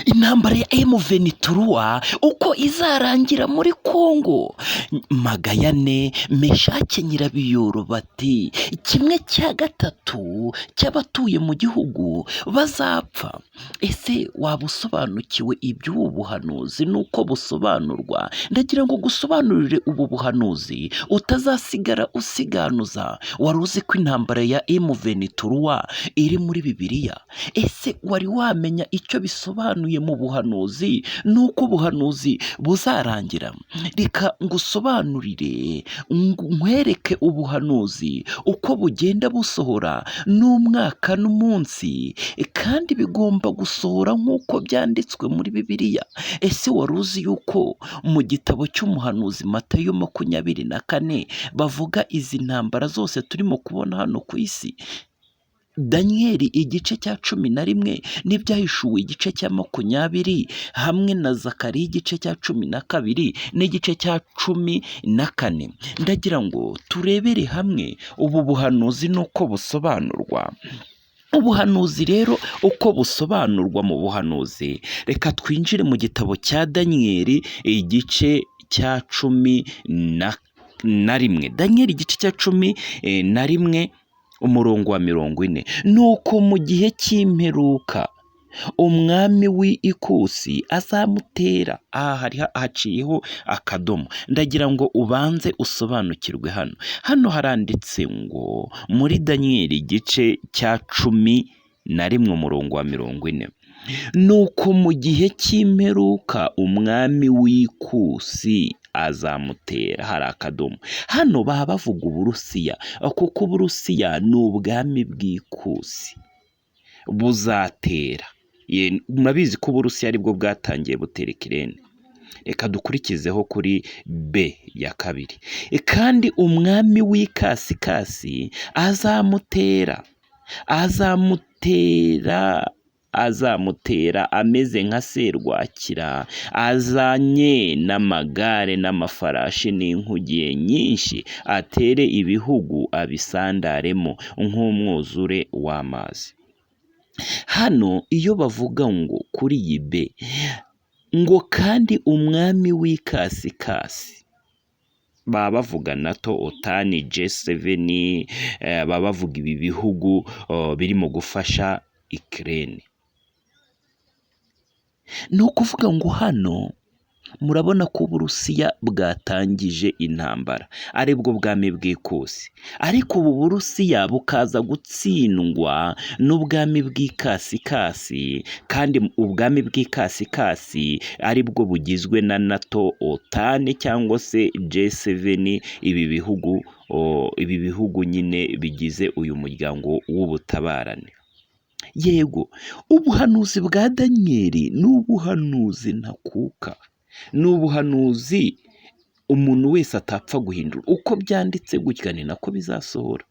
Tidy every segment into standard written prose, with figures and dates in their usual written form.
intambara ya M23 uko izarangira muri Kongo. Magayane Meshake Nyirabiyoro bati 1/3 cy'abatuye mu gihugu bazapfa. Ese waba usobanukiwe iby'ubu buhanuzi nuko busobanurwa? Ndagira ngo gusobanurire ubu buhanuzi utazasigara usiganuza. Wari uzi ko intambara ya M23 iri muri Bibiliya? Ese wari wamenya icyo bisobanuye mu buhanuzi nuko ubuhanuzi buzarangira? Reka ngusobanurire, nkwereke ubuhanuzi uko bugenda busohora n'umwaka n'umunsi, kandi bigomba gusohora nk'uko byanditswe muri Bibiliya. Ese wari uzi yuko mu gitabo cy'umuhanuzi Matayo 24 bavuga izi ntambara zose turimo kubona hano ku isi? Daniyeli igice cya 11 n'ibyahishuwe igice cya 20 hamwe na Zakariya igice cya 12 n'igice cya 14. Ndagira ngo turebere hamwe ubu buhanuzi nuko busobanurwa. Ubuhanuzi rero uko busobanurwa mu buhanuzi, reka twinjire mu gitabo cya Daniyeli igice cya 11. Daniyeli igice cya 11 umurongo wa 40. Nuko mu gihe cy'imperuka umwami w'ikusi azamutera. Hari haciyeho akadomo. Ndagira ngo ubanze usobanukirwe hano haranditse ngo muri Daniyeli igice cya 11 umurongo wa 40, nuko mu gihe cy'imperuka umwami w'ikusi azamutera. Hari akadomo. Hano baba bavuga Uburusiya, kuko Uburusiya ni ubwami bw'ikusi buzatera. Murabizi ko Uburusiya aribwo bwatangiye butera Ukraine. Reka dukurikizeho kuri B ya 2. Kandi umwami w'ikasikasi azamutera ameze nka serwakira, azanye n'amagare n'amafarashi n'inkuge nyinshi, atere ibihugu abisandaremo nk'umwuzure w'amazi. Hano iyo bavuga ngo kuri iyi B ngo kandi umwami w'ikasikasi, baba bavuga NATO, OTAN, G7, baba bavuga ibi bihugu birimo gufasha Ukraine. Ni ukuvuga ngo hano murabona ko Uburusiya bwatangije intambara, aribwo bwami bw'ikusi, ariko ubu Burusiya bukaza gutsindwa n'ubwami bw'ikasikasi, kandi ubwami bw'ikasikasi aribwo bugizwe na NATO, OTAN cyangwa se G7, ibi bihugu nyine bigize uyu muryango w'ubutabarane. Yego, ubuhanuzi bwa Daniyeli ni ubuhanuzi ntakuka, ni ubuhanuzi umuntu wese atapfa guhindura. Uko byanditse gutya ni nako bizasohora,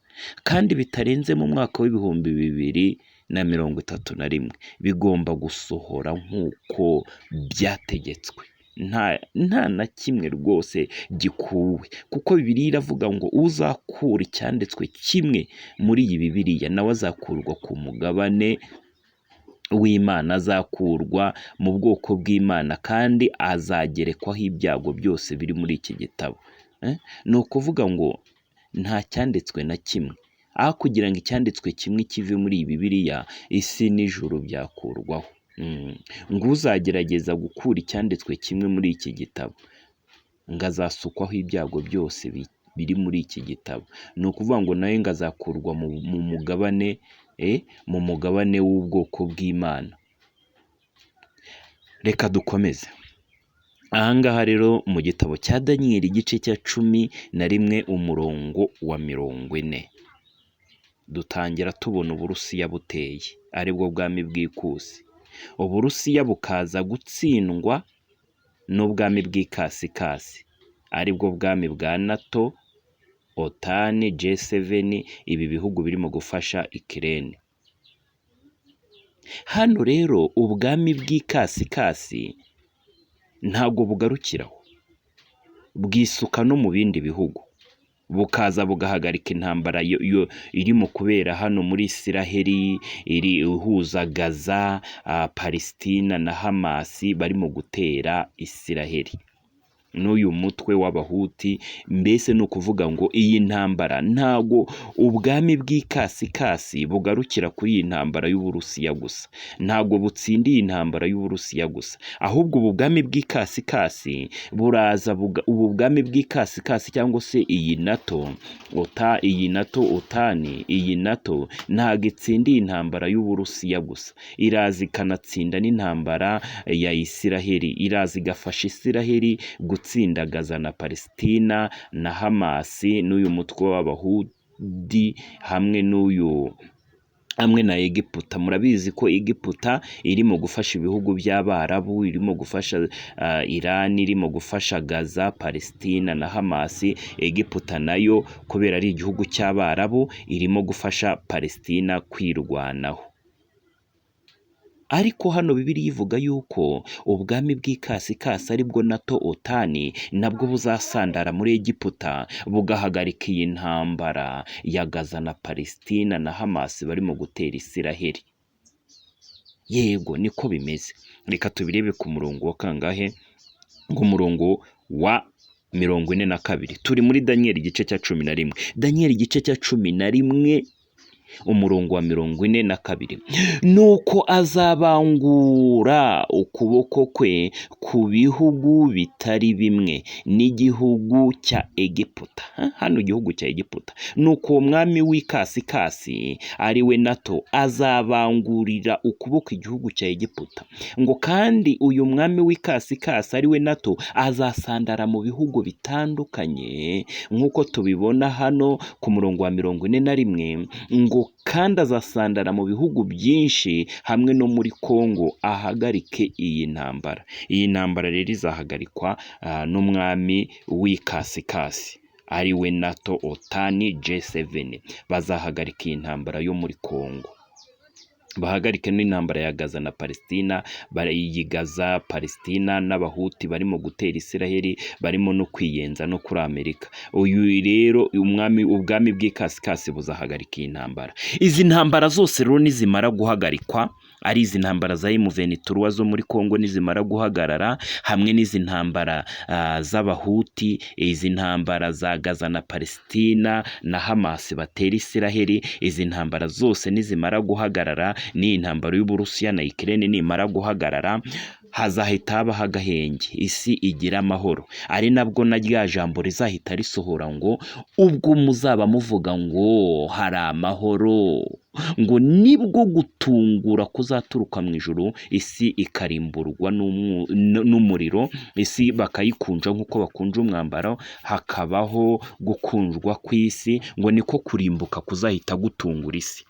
kandi bitarenze mu mwaka w'2031 bigomba gusohora nk'uko byategetswe. Nta na kimwe rwose gikuwe, kuko Bibiliya iravuga ngo uzakura icyanditswe kimwe muri iyi Bibiliya nawe azakurwa ku mugabane w'Imana, azakurwa mu bwoko bw'Imana, kandi azagerekwaho ibyago byose biri muri iki gitabo. Ni ukuvuga ngo nta cyanditswe na kimwe, aho kugira ngo icyanditswe kimwe kive muri iyi Bibiliya, isi n'ijuru byakurwaho. Ngo uzagerageza gukura icyanditswe kimwe muri iki gitabo ngo azasukwaho ibyago byose biri muri iki gitabo. Ni ukuvuga ngo nawe ngo azakurwa mu mugabane w'ubwoko bw'Imana. Reka dukomeze. Ahangaha rero mu gitabo cya Daniyeli igice cya 11 umurongo wa 40 dutangira tubona Uburusiya buteye, aribwo bwami bw'ikusi. Uburusiya bukaza gutsindwa n'ubwami bw'ikasikasi, aribwo bwami bwa NATO, OTAN, G7, ibi bihugu birimo gufasha Ukraine. Hano rero ubwami bw'ikasikasi ntabwo bugarukiraho, bwisuka no mu bindi bihugu. bukaza bugahagarika intambara irimo kubera hano muri Isiraheli, iri ihuza Gaza, Palestina na Hamasi barimo gutera Isiraheli n'uyu mutwe w'abahuti. Mbese ni ukuvuga ngo iyi ntambara ntago ubwami bw'ikasikasi bugarukira kuri iyi ntambara y'Uburusiya gusa, ntago butsindiye intambara y'Uburusiya gusa, ahubwo ubu bwami bw'ikasikasi buraza ubu bwami bw'ikasikasi cyangwa se iyi NATO otani, iyi NATO ntago itsindiye intambara y'Uburusiya gusa, iraza ikanatsinda n'intambara ya Isiraheli, iraza igafasha Isiraheli gutsindagaza na Palestina na Hamasi n'uyu mutwe w'abahudi hamwe na Egiputa. Murabizi ko Egiputa irimo gufasha ibihugu by'Abarabu, irimo gufasha Iran, irimo gufasha Gaza, Palestina na Hamasi. Egiputa nayo kubera ari igihugu cy'Abarabu irimo gufasha Palestina kwirwanaho. Ariko hano Bibiliya ivuga yuko ubwami bw'ikasikasi aribwo NATO otani nabwo buzasandara muri Egiputa bugahagarika iyi ntambara ya Gaza na Palestina na Hamasi barimo gutera Isiraheli. Yego niko bimeze. Reka tubirebe ku murongo wa kangahe? Umurongo wa 42. Turi muri Daniel igice cya 11. Daniel igice cya 11 umurongo wa 42. Nuko azabangura ukuboko kwe ku bihugu bitari bimwe n'igihugu cya Egiputa. Hano igihugu cya Egiputa. Nuko uwo mwami w'ikasikasi ari we NATO azabangurira ukuboko igihugu cya Egiputa. Ngo kandi uyu mwami w'ikasikasi ari we NATO azasandara mu bihugu bitandukanye nk'uko tubibona hano ku murongo wa 41. Ngo kandi azasandara mu bihugu byinshi hamwe no muri Kongo ahagarike iyi ntambara. Iyi ntambara rero izahagarikwa n'umwami w'ikasikasi ari we NATO otani G7. Bazahagarika iyi ntambara yo muri Kongo, bahagarike n'intambara ya Gaza na Palestina. Barayigaza Palestina n'abahuti barimo gutera Isiraheli, barimo no kwiyenza no kuri Amerika. Uyu rero ubwami bw'ikasikasi buzahagarika iyi ntambara. Izi ntambara zose rero nizimara guhagarikwa, ari izi ntambara za M23 zo muri Kongo nizimara guhagarara, hamwe n'izi ntambara z'abahuti, izi ntambara za Gaza na Palestina na Hamas batera Isiraheli, izi ntambara zose nizimara guhagarara, ni intambara y'Uburusiya na Ukraine nimara guhagarara, hazahita habaho agahenge, isi igira amahoro. Ari nabwo na rya jambo rizahita risohora ngo ubwo muzaba muvuga ngo hari amahoro, ngo nibwo gutungura kuzaturuka mu ijuru, isi ikarimburwa n'umuriro, isi bakayikunja nk'uko bakunja umwambaro, hakabaho gukunjwa kw'isi, ngo niko kurimbuka kuzahita gutungura isi.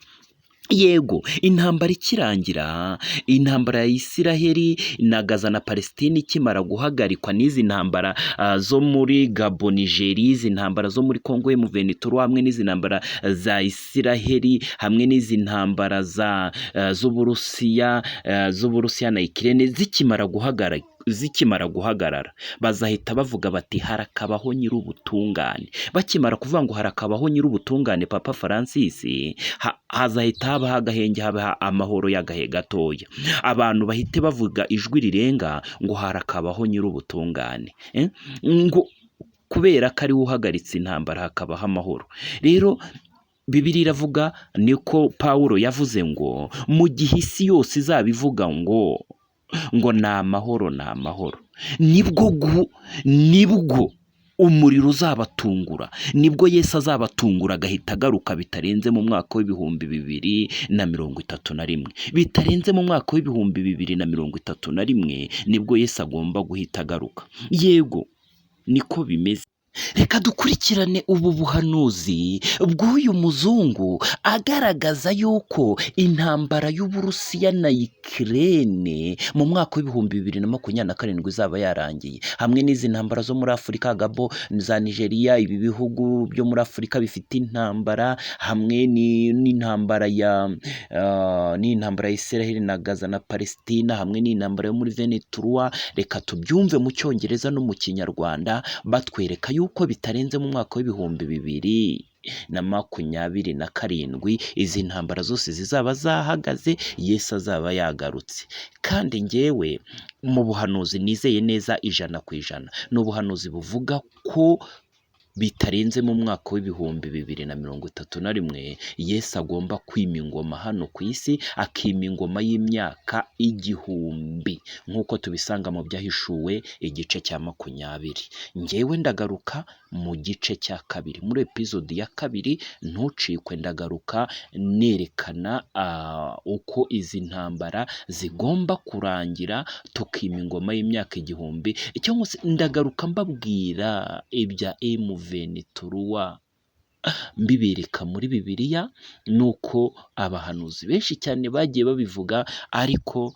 Yego, intambara ikirangira, intambara ya Isiraheli na Gaza na Palestina ikimara guhagarikwa, n'izi ntambara zo muri Gabon, Nigeria, izi ntambara zo muri Kongo M23, hamwe n'izi ntambara za Isiraheli, hamwe n'izi ntambara z'Uburusiya na Ukraine zikimara guhagarara, bazahita bavuga bati harakabaho nyir'ubutungane. Bakimara kuvuga ngo harakabaho nyir'ubutungane, Papa Francis, hazahita habaho agahenge, habaho amahoro y'agahe gatoya. Abantu bahite bavuga ijwi rirenga ngo harakabaho nyir'ubutungane, ngo kubera ko ari uhagaritse intambara hakabaho amahoro. Rero Bibiliya iravuga, niko Pawulo yavuze ngo mu gihe isi yose izabivuga ngo ni amahoro, ni amahoro, nibwo umuriro uzabatungura, nibwo Yesu azabatungura agahita agaruka, bitarenze mu mwaka w'ibihumbi 2031. Bitarenze mu mwaka w'ibihumbi 2031 nibwo Yesu agomba guhita agaruka. Yego niko bimeze. Reka dukurikirane ubu buhanuzi bw'uyu muzungu agaragaza yuko intambara y'Uburusiya na Ukraine mu mwaka w'ibihumbi 2027 izaba yarangiye, hamwe n'izi ntambara zo muri Afurika, Gabon, za Nigeria, ibi bihugu byo muri Afurika bifite intambara, hamwe n'intambara ya Isiraheli na Gaza na Palestina, hamwe n'intambara yo muri 23. Reka tubyumve mu Cyongereza no mu Kinyarwanda batwereka yuko bitarenze mu mwaka w'ibihumbi 2027 izi ntambara zose zizaba zahagaze, Yesu azaba yagarutse. Kandi njyewe mu buhanuzi nizeye neza 100%, ni ubuhanuzi buvuga ko bitarenze mu mwaka w'ibihumbi 2031 Yesu agomba kwima ingoma hano ku isi, akima ingoma y'imyaka 1000 nk'uko tubisanga mu byahishuwe igice cya 20. Njyewe ndagaruka mu gice cya kabiri, muri episode ya kabiri, ntucikwe. Ndagaruka nerekana uko izi ntambara zigomba kurangira, tukima ingoma y'imyaka 1000, cyangwa se ndagaruka mbabwira ibya M23 mbibereka muri Bibiliya, nuko abahanuzi benshi cyane bagiye babivuga ariko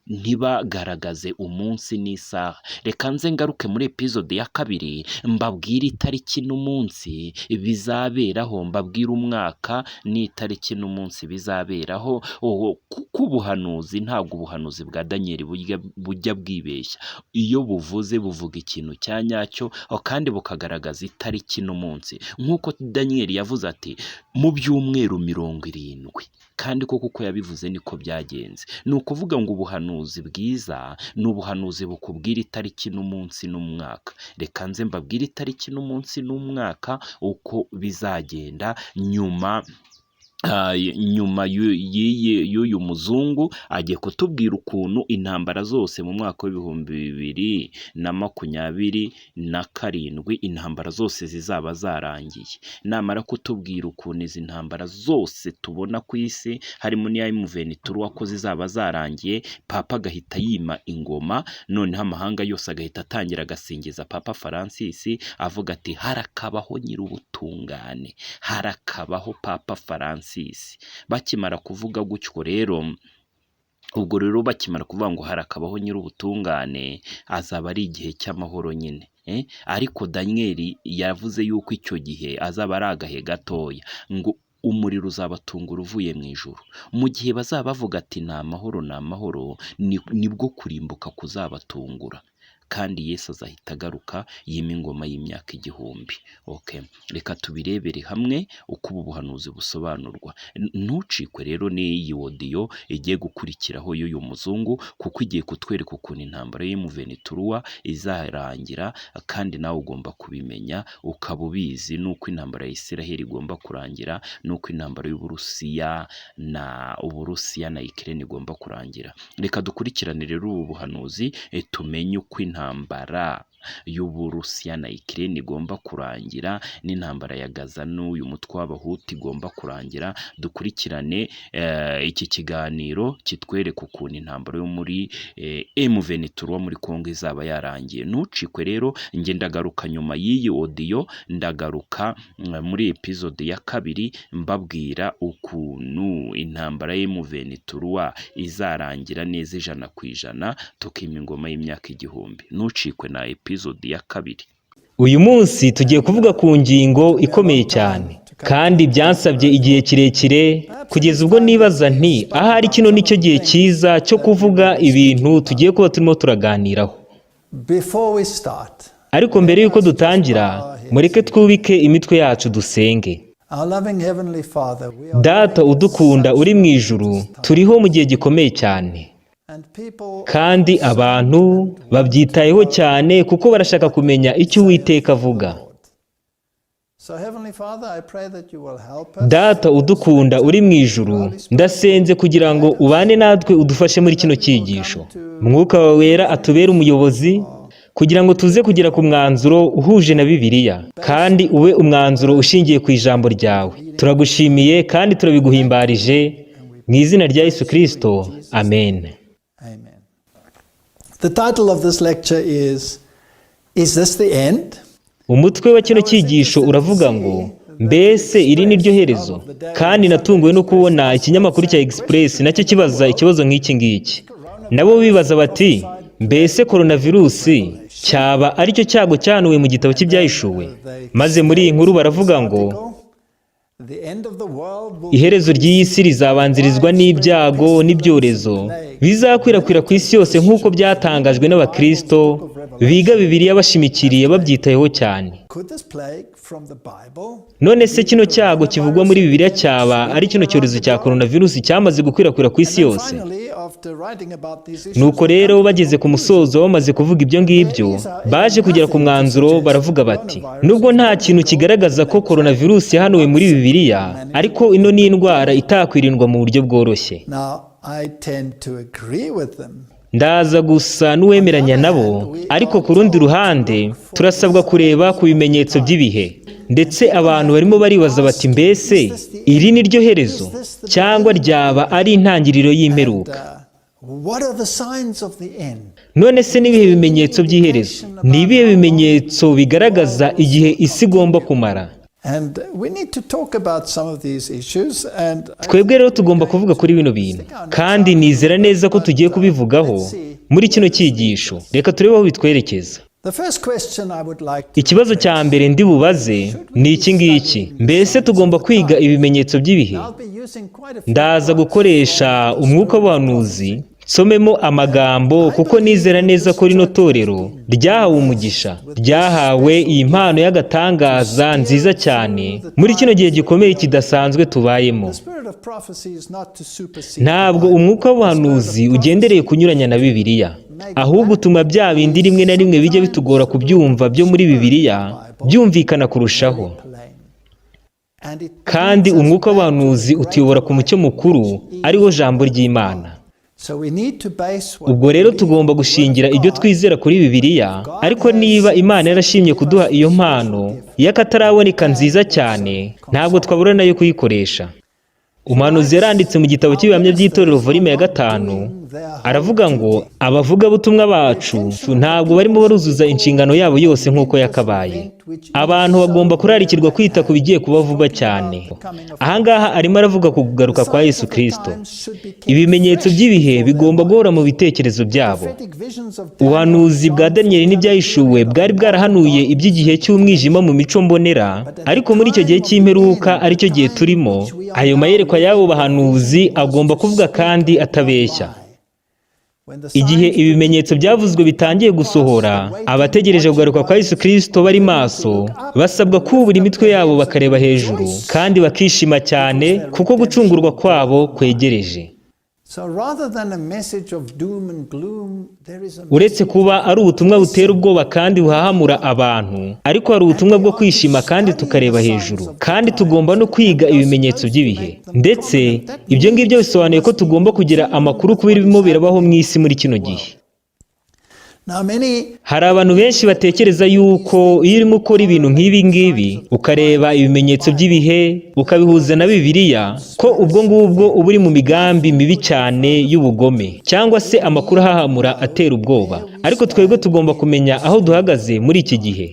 ntibagaragaze umunsi n'isaha. Reka nze ngaruke muri episode ya kabiri mbabwire itariki n'umunsi bizaberaho, mbabwire umwaka n'itariki n'umunsi bizaberaho, kuko ubuhanuzi ntabwo ubuhanuzi bwa Daniel bujya bwibeshya. Iyo buvuze buvuga ikintu cya nyacyo kandi bukagaragaza itariki n'umunsi, nk'uko Daniel yavuze ati mu byumweru 70, kandi koko uko yabivuze niko byagenze. Ni ukuvuga ngo ubuhanuzi bwiza ni ubuhanuzi bukubwira itariki n'umunsi n'umwaka. Reka nze mbabwire itariki n'umunsi n'umwaka uko bizagenda nyuma y'uyu muzungu agiye kutubwira ukuntu intambara zose mu mwaka w'ibihumbi 2027 intambara zose zizaba zarangiye. Namara kutubwira ukuntu izi ntambara zose tubona ku isi harimo n'iya M23 ko zizaba zarangiye, Papa agahita yima ingoma, noneho amahanga yose agahita atangira agasingiza Papa Francis avuga ati harakabaho nyir'ubutungane, harakabaho Papa Francis. Bakimara kuvuga gutyo rero, ubwo rero bakimara kuvuga ngo harakabaho nyir'ubutungane, azaba ari igihe cy'amahoro nyine. Ariko Daniel yavuze yuko icyo gihe azaba ari agahe gatoya, ngo umuriro uzabatungura uvuye mu ijuru. Mu gihe bazaba bavuga ati ni amahoro, nibwo kurimbuka kuzabatungura, kandi Yesu azahita agaruka yima ingoma y'imyaka 1000. Okay, reka tubirebere hamwe uko ubu buhanuzi busobanurwa. Ntucikwe rero n'iyi audio igiye gukurikiraho y'uyu muzungu, kuko igiye kutwereka ukuntu intambara y'M23 izarangira, kandi nawe ugomba kubimenya ukaba ubizi, nuko intambara ya Israel igomba kurangira, nuko intambara y'Uburusiya na Ukraine igomba kurangira. Reka dukurikirane rero ubu buhanuzi tumenye uko intambara y'Uburusiya na Ukraine igomba kurangira, n'intambara ya Gaza n'uyu mutwe w'abahuti igomba kurangira. Dukurikirane iki kiganiro kitwereka ukuntu intambara yo muri M23 muri Kongo izaba yarangiye. Ntucikwe rero, nge ndagaruka nyuma y'iyi audio, ndagaruka muri episode ya kabiri mbabwira ukuntu intambara y'M23 izarangira neza 100%, tukima ingoma y'imyaka 1000. Ntucikwe na episode ya kabiri. Uyu munsi tugiye kuvuga ku ngingo ikomeye cyane, kandi byansabye igihe kirekire kugeza ubwo nibaza nti ahari kino nicyo gihe cyiza cyo kuvuga ibintu tugiye kuba turimo turaganiraho. Ariko mbere y'uko dutangira, mureke twubike imitwe yacu dusenge. Data udukunda uri mu ijuru, turiho mu gihe gikomeye cyane, kandi abantu babyitayeho cyane kuko barashaka kumenya icyo Uwiteka avuga. Data udukunda uri mu ijuru, ndasenze kugira ngo ubane natwe, udufashe muri kino cyigisho. Mwuka wawe wera atubere umuyobozi kugira ngo tuze kugera ku mwanzuro uhuje na Bibiliya, kandi ube umwanzuro ushingiye ku ijambo ryawe. Turagushimiye kandi turabiguhimbarije mu izina rya Yesu Kristo, amen. The title of this lecture is this the end? Umutwe wa kino cyigisho uravuga ngo mbese iri ni ryo herezo. Kandi natunguwe no kubona ikinyamakuru cya Express nacyo kibaza ikibazo nk'iki ngiki. Nabo bibaza bati mbese coronavirusi cyaba ari cyo cyago cyanuwe mu gitabo cy'ibyahishuwe. Maze muri iyi nkuru baravuga ngo iherezo ry'iyi si rizabanzirizwa n'ibyago n'ibyorezo bizakwirakwira ku isi yose nk'uko byatangajwe n'abakristo biga Bibiliya bashimikiriye babyitayeho cyane. Could this plague from the Bible? None se kino cyago kivugwa muri Bibiliya cyaba ari kino cyorezo cya coronavirus cyamaze gukwirakwira ku isi yose? Nuko rero bageze ku musozo bamaze kuvuga ibyo ngibyo, baje kugera ku mwanzuro baravuga bati, nubwo nta kintu kigaragaza ko coronavirus yahanuwe muri Bibiliya, ariko ino ni indwara itakwirindwa mu buryo bworoshye. Ndaza gusa n'uwemeranya nabo, ariko ku rundi ruhande turasabwa kureba ku bimenyetso by'ibihe. Ndetse abantu barimo baribaza bati, mbese iri ni ryo herezo cyangwa ryaba ari intangiriro y'imperuka? None se n'ibihe bimenyetso by'iherezo? Ni ibihe bimenyetso bigaragaza igihe isi igomba kumara? Twebwe rero tugomba kuvuga kuri bino bintu, kandi nizera neza ko tugiye kubivugaho muri kino cyigisho. Reka turebe aho bitwerekeza. Ikibazo cya mbere ndi bubaze ni iki ngiki: mbese tugomba kwiga ibimenyetso by'ibihe? Ndaza gukoresha umwuka w'ubuhanuzi nsomemo amagambo, kuko nizera neza ko rino torero ryahawe umugisha, ryahawe iyi mpano y'agatangaza nziza cyane muri kino gihe gikomeye kidasanzwe tubayemo. Ntabwo umwuka w'ubuhanuzi ugendereye kunyuranya na Bibiliya, ahubwo utuma bya bindi rimwe na rimwe bijya bitugora kubyumva byo muri Bibiliya byumvikana kurushaho. Kandi umwuka w'ubuhanuzi utuyobora ku mucyo mukuru, ariwo jambo ry'Imana. Ubwo rero tugomba gushingira ibyo twizera kuri Bibiliya, ariko niba Imana yarashimye kuduha iyo mpano y'akataraboneka nziza cyane, ntabwo twabura nayo kuyikoresha. Umuhanuzi yaranditse mu gitabo cy'ibihamya by'itorero volume ya 5, aravuga ngo abavugabutumwa bacu ntabwo barimo baruzuza inshingano yabo yose nk'uko yakabaye. Abantu bagomba kurarikirwa kwita ku bigiye kuba vuba cyane. Ahangaha arimo aravuga ku kugaruka kwa Yesu Kristo. Ibimenyetso by'ibihe bigomba guhora mu bitekerezo byabo. Ubuhanuzi bwa Daniel n'ibyahishuwe bwari bwarahanuye iby'igihe cy'umwijima mu mico mbonera, ariko muri icyo gihe cy'imperuka aricyo gihe turimo, ayo mayerekwa y'abo bahanuzi agomba kuvuga kandi atabeshya. Igihe ibimenyetso byavuzwe bitangiye gusohora, abategereje kugaruka kwa Yesu Kristo bari maso, basabwa kubura imitwe yabo bakareba hejuru, kandi bakishima cyane kuko gucungurwa kwabo kwegereje. Uretse kuba ari ubutumwa butera ubwoba kandi buhahamura abantu, ariko hari ubutumwa bwo kwishima kandi tukareba hejuru, kandi tugomba no kwiga ibimenyetso by'ibihe. Ndetse ibyo ngibyo bisobanuye ko tugomba kugira amakuru ku birimo birabaho mu isi muri kino gihe. Hari abantu benshi batekereza yuko iyo urimo ukora ibintu nk'ibi ngibi, ukareba ibimenyetso by'ibihe ukabihuza na Bibiliya, ko ubwo ngubwo uba uri mu migambi mibi cyane y'ubugome, cyangwa se amakuru ahahamura atera ubwoba. Ariko twebwe tugomba kumenya aho duhagaze muri iki gihe.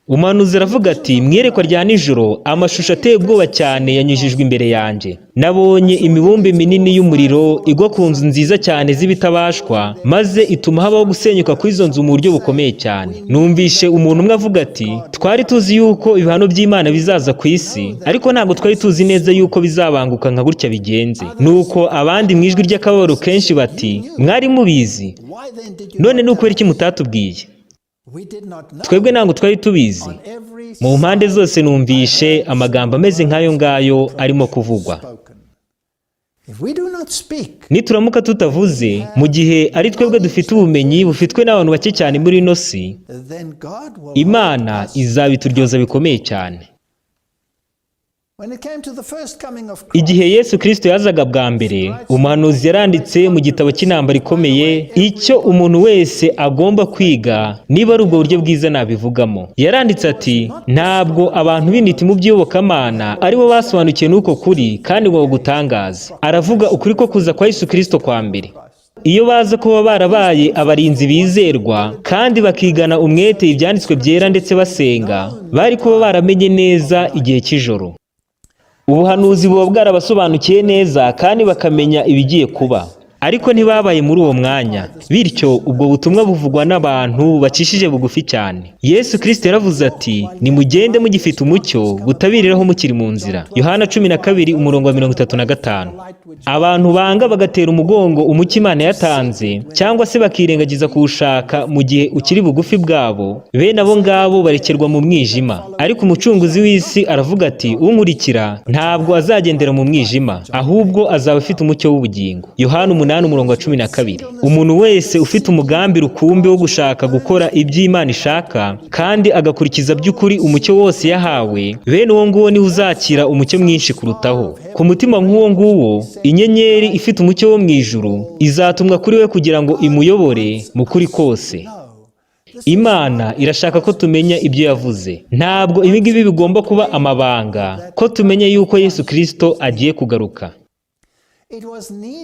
Umuhanuzi aravuga ati, mwiyerekwa rya nijoro amashusho ateye ubwoba cyane yanyujijwe imbere yanjye. Nabonye imibumbe minini y'umuriro igwa ku nzu nziza cyane z'ibitabashwa, maze ituma habaho gusenyuka kw'izo nzu mu buryo bukomeye cyane. Numvishe umuntu umwe avuga ati, twari tuzi yuko ibihano by'Imana bizaza ku isi, ariko ntabwo twari tuzi neza yuko bizabanguka nka gutya bigenze. Nuko abandi mu ijwi ry'akababaro kenshi bati, mwari mubizi, none ni ukubera iki mutatubwiye? Twebwe ntabwo twari tubizi. Mu mpande zose numvishe amagambo ameze nk'ayo ngayo arimo kuvugwa. Nituramuka tutavuze, mu gihe ari twebwe dufite ubumenyi bufitwe n'abantu bake cyane muri ino si, Imana izabituryoza bikomeye cyane. Igihe Yesu Kristo yazaga bwa mbere, umuhanuzi yaranditse mu gitabo cy'intambara ikomeye icyo umuntu wese agomba kwiga, niba ari ubwo buryo bwiza nabivugamo. Yaranditse ati, ntabwo abantu b'intiti mu by'iyobokamana aribo basobanukiwe n'uko kuri kandi ngo bagutangaze. Aravuga ukuri ko kuza kwa Yesu Kristo kwa mbere. Iyo baza kuba barabaye abarinzi bizerwa kandi bakigana umwete ibyanditswe byera ndetse basenga, bari kuba baramenye neza igihe cy'ijoro. Ubuhanuzi buba bwarabasobanukiye neza kandi bakamenya ibigiye kuba. ariko ntibabaye muri uwo mwanya, bityo ubwo butumwa buvugwa n'abantu bacishije bugufi cyane. Yesu Kristo yaravuze ati, nimugende mugifite umucyo butabiriraho mukiri mu nzira. Yohana 12:35. Abantu banga bagatera umugongo umucyo Imana yatanze, cyangwa se bakirengagiza kuwushaka mu gihe ukiri bugufi bwabo, bene abo ngabo barekerwa mu mwijima. Ariko umucunguzi w'isi aravuga ati, unkurikira ntabwo azagendera mu mwijima, ahubwo azaba afite umucyo w'ubugingo. Yohana 8:12. Umuntu wese ufite umugambi rukumbi wo gushaka gukora ibyo Imana ishaka kandi agakurikiza by'ukuri umucyo wose yahawe, bene uwo nguwo niwe uzakira umucyo mwinshi kurutaho. Ku mutima nk'uwo nguwo, inyenyeri ifite umucyo wo mu ijuru izatumwa kuri we kugira ngo imuyobore mu kuri kose. Imana irashaka ko tumenya ibyo yavuze. Ntabwo ibi ngibi bigomba kuba amabanga ko tumenya yuko Yesu Kristo agiye kugaruka.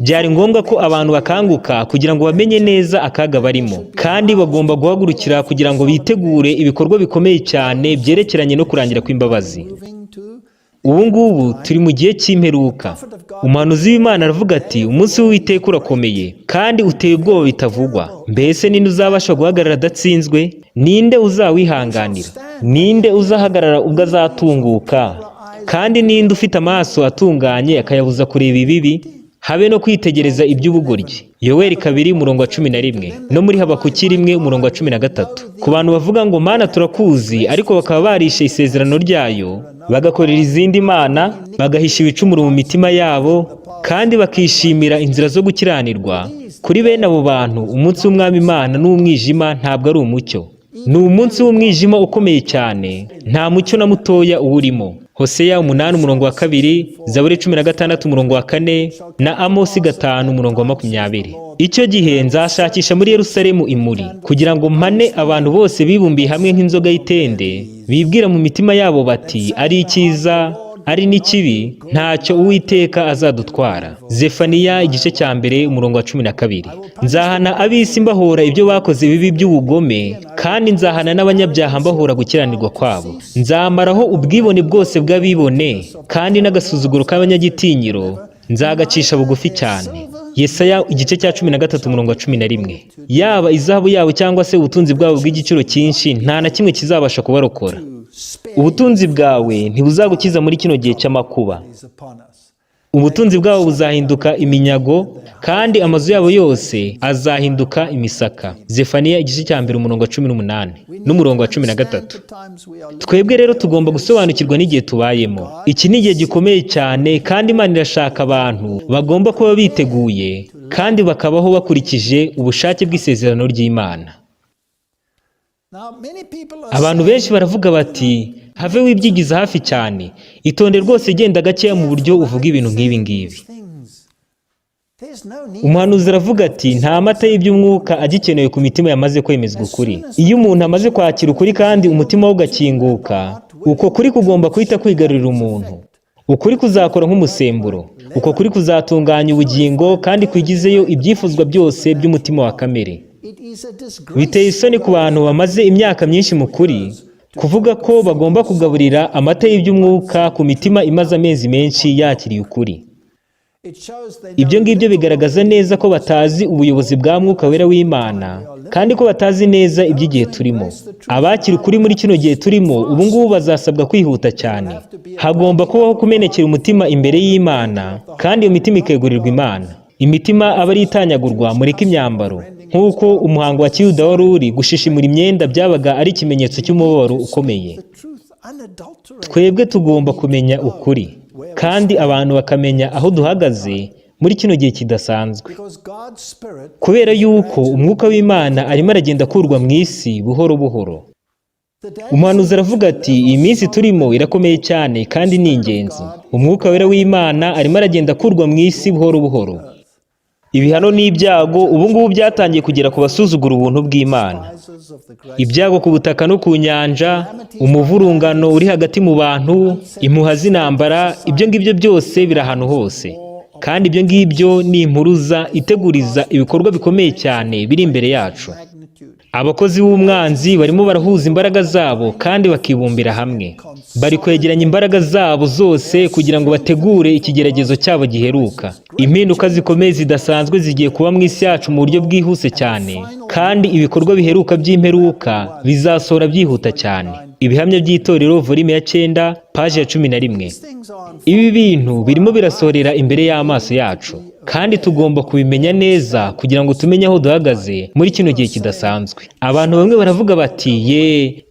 Byari ngombwa ko abantu bakanguka kugira ngo bamenye neza akaga barimo, kandi bagomba guhagurukira kugira ngo bitegure ibikorwa bikomeye cyane byerekeranye no kurangira kw'imbabazi. Ubu ngubu turi mu gihe cy'imperuka. Umuhanuzi w'Imana aravuga ati, umunsi w'Uwiteka urakomeye kandi uteye ubwoba bitavugwa. Mbese ninde uzabasha guhagarara adatsinzwe? Ninde uzawihanganira? Ninde uzahagarara ubwo azatunguka? Kandi ninde ufite amaso atunganye akayabuza kureba ibibi, habe no kwitegereza iby'ubugoryi? Yoweri 2:11 no muri Habakuki 1:13. Ku bantu bavuga ngo Mana turakuzi, ariko bakaba barishe isezerano ryayo, bagakorera izindi mana, bagahisha ibicumuro mu mitima yabo, kandi bakishimira inzira zo gukiranirwa, kuri bene abo bantu umunsi w'Umwami Imana n'umwijima ntabwo ari umucyo. Ni umunsi w'umwijima ukomeye cyane, nta mucyo na mutoya uwurimo. Hoseya 8:2, Zaburi 16:4 na Amosi 5:20. Icyo gihe nzashakisha muri Yerusalemu imuri, kugira ngo mpane abantu bose bibumbiye hamwe nk'inzoga y'itende, bibwira mu mitima yabo bati, ari icyiza ari n'ikibi, ntacyo Uwiteka azadutwara. Zefaniya 1:12. Nzahana ab'isi mbahora ibyo bakoze bibi by'ubugome, kandi nzahana n'abanyabyaha mbahora gukiranirwa kwabo. Nzamaraho ubwibone bwose bw'abibone, kandi n'agasuzuguro k'abanyagitinyiro nzagacisha bugufi cyane. Yesaya 13:11. Yaba izahabu yabo cyangwa se ubutunzi bwabo bw'igiciro cyinshi, nta na kimwe kizabasha kubarokora. Ubutunzi bwawe ntibuzagukiza muri kino gihe cy'amakuba. Ubutunzi bwabo buzahinduka iminyago, kandi amazu yabo yose azahinduka imisaka. Zefaniya 1:18-13. Twebwe rero tugomba gusobanukirwa n'igihe tubayemo. Iki ni igihe gikomeye cyane, kandi Imana irashaka abantu bagomba kuba biteguye kandi bakabaho bakurikije ubushake bw'isezerano ry'Imana. Abantu benshi baravuga bati, have wibyigiza hafi cyane, itonde rwose genda gakeya mu buryo uvuga ibintu nk'ibi ngibi. Umuhanuzi aravuga ati, nta mata y'iby'umwuka agikenewe ku mitima yamaze kwemezwa ukuri. Iyo umuntu amaze kwakira ukuri kandi umutima we ugakinguka, uko kuri kugomba guhita kwigarurira umuntu. Ukuri kuzakora nk'umusemburo. Uko kuri kuzatunganya ubugingo kandi kwigizeyo ibyifuzwa byose by'umutima wa kamere. Biteye isoni ku bantu bamaze imyaka myinshi mu kuri kuvuga ko bagomba kugaburira amata y'iby'umwuka ku mitima imaze amezi menshi yakiriye ukuri. Ibyo ngibyo bigaragaza neza ko batazi ubuyobozi bwa Mwuka Wera w'Imana, kandi ko batazi neza iby'igihe turimo. Abakiri ukuri muri kino gihe turimo ubu ngubu bazasabwa kwihuta cyane. Hagomba kubaho kumenekera umutima imbere y'Imana, kandi iyo mitima ikegurirwa Imana. Imitima aba ari itanyagurwa, mureke imyambaro. Nk'uko umuhango wa Kiyuda wari uri, gushishimura imyenda byabaga ari ikimenyetso cy'umubabaro ukomeye. Twebwe tugomba kumenya ukuri, kandi abantu bakamenya aho duhagaze muri kino gihe kidasanzwe. Kubera yuko Umwuka w'Imana arimo aragenda akurwa mu isi buhoro buhoro. Umuhanuzi aravuga ati, iyi minsi turimo irakomeye cyane kandi ni ingenzi. Umwuka Wera w'Imana arimo aragenda akurwa mu isi buhoro buhoro. Ibihano n'ibyago ubu ngubu byatangiye kugera ku basuzugura ubuntu bw'Imana. Ibyago ku butaka no ku nyanja, umuvurungano uri hagati mu bantu, impuha z'intambara, ibyo ngibyo byose biri ahantu hose. Kandi ibyo ngibyo ni impuruza iteguriza ibikorwa bikomeye cyane biri imbere yacu. Abakozi b'umwanzi barimo barahuza imbaraga zabo kandi bakibumbira hamwe. Bari kwegeranya imbaraga zabo zose kugira ngo bategure ikigeragezo cyabo giheruka. Impinduka zikomeye zidasanzwe zigiye kuba mu isi yacu mu buryo bwihuse cyane, kandi ibikorwa biheruka by'imperuka bizasohora byihuta cyane. Ibihamya by'itorero volume ya 9 paji ya 11. Ibi bintu birimo birasohorera imbere y'amaso yacu, kandi tugomba kubimenya neza kugira ngo tumenye aho duhagaze muri kino gihe kidasanzwe. Abantu bamwe baravuga bati,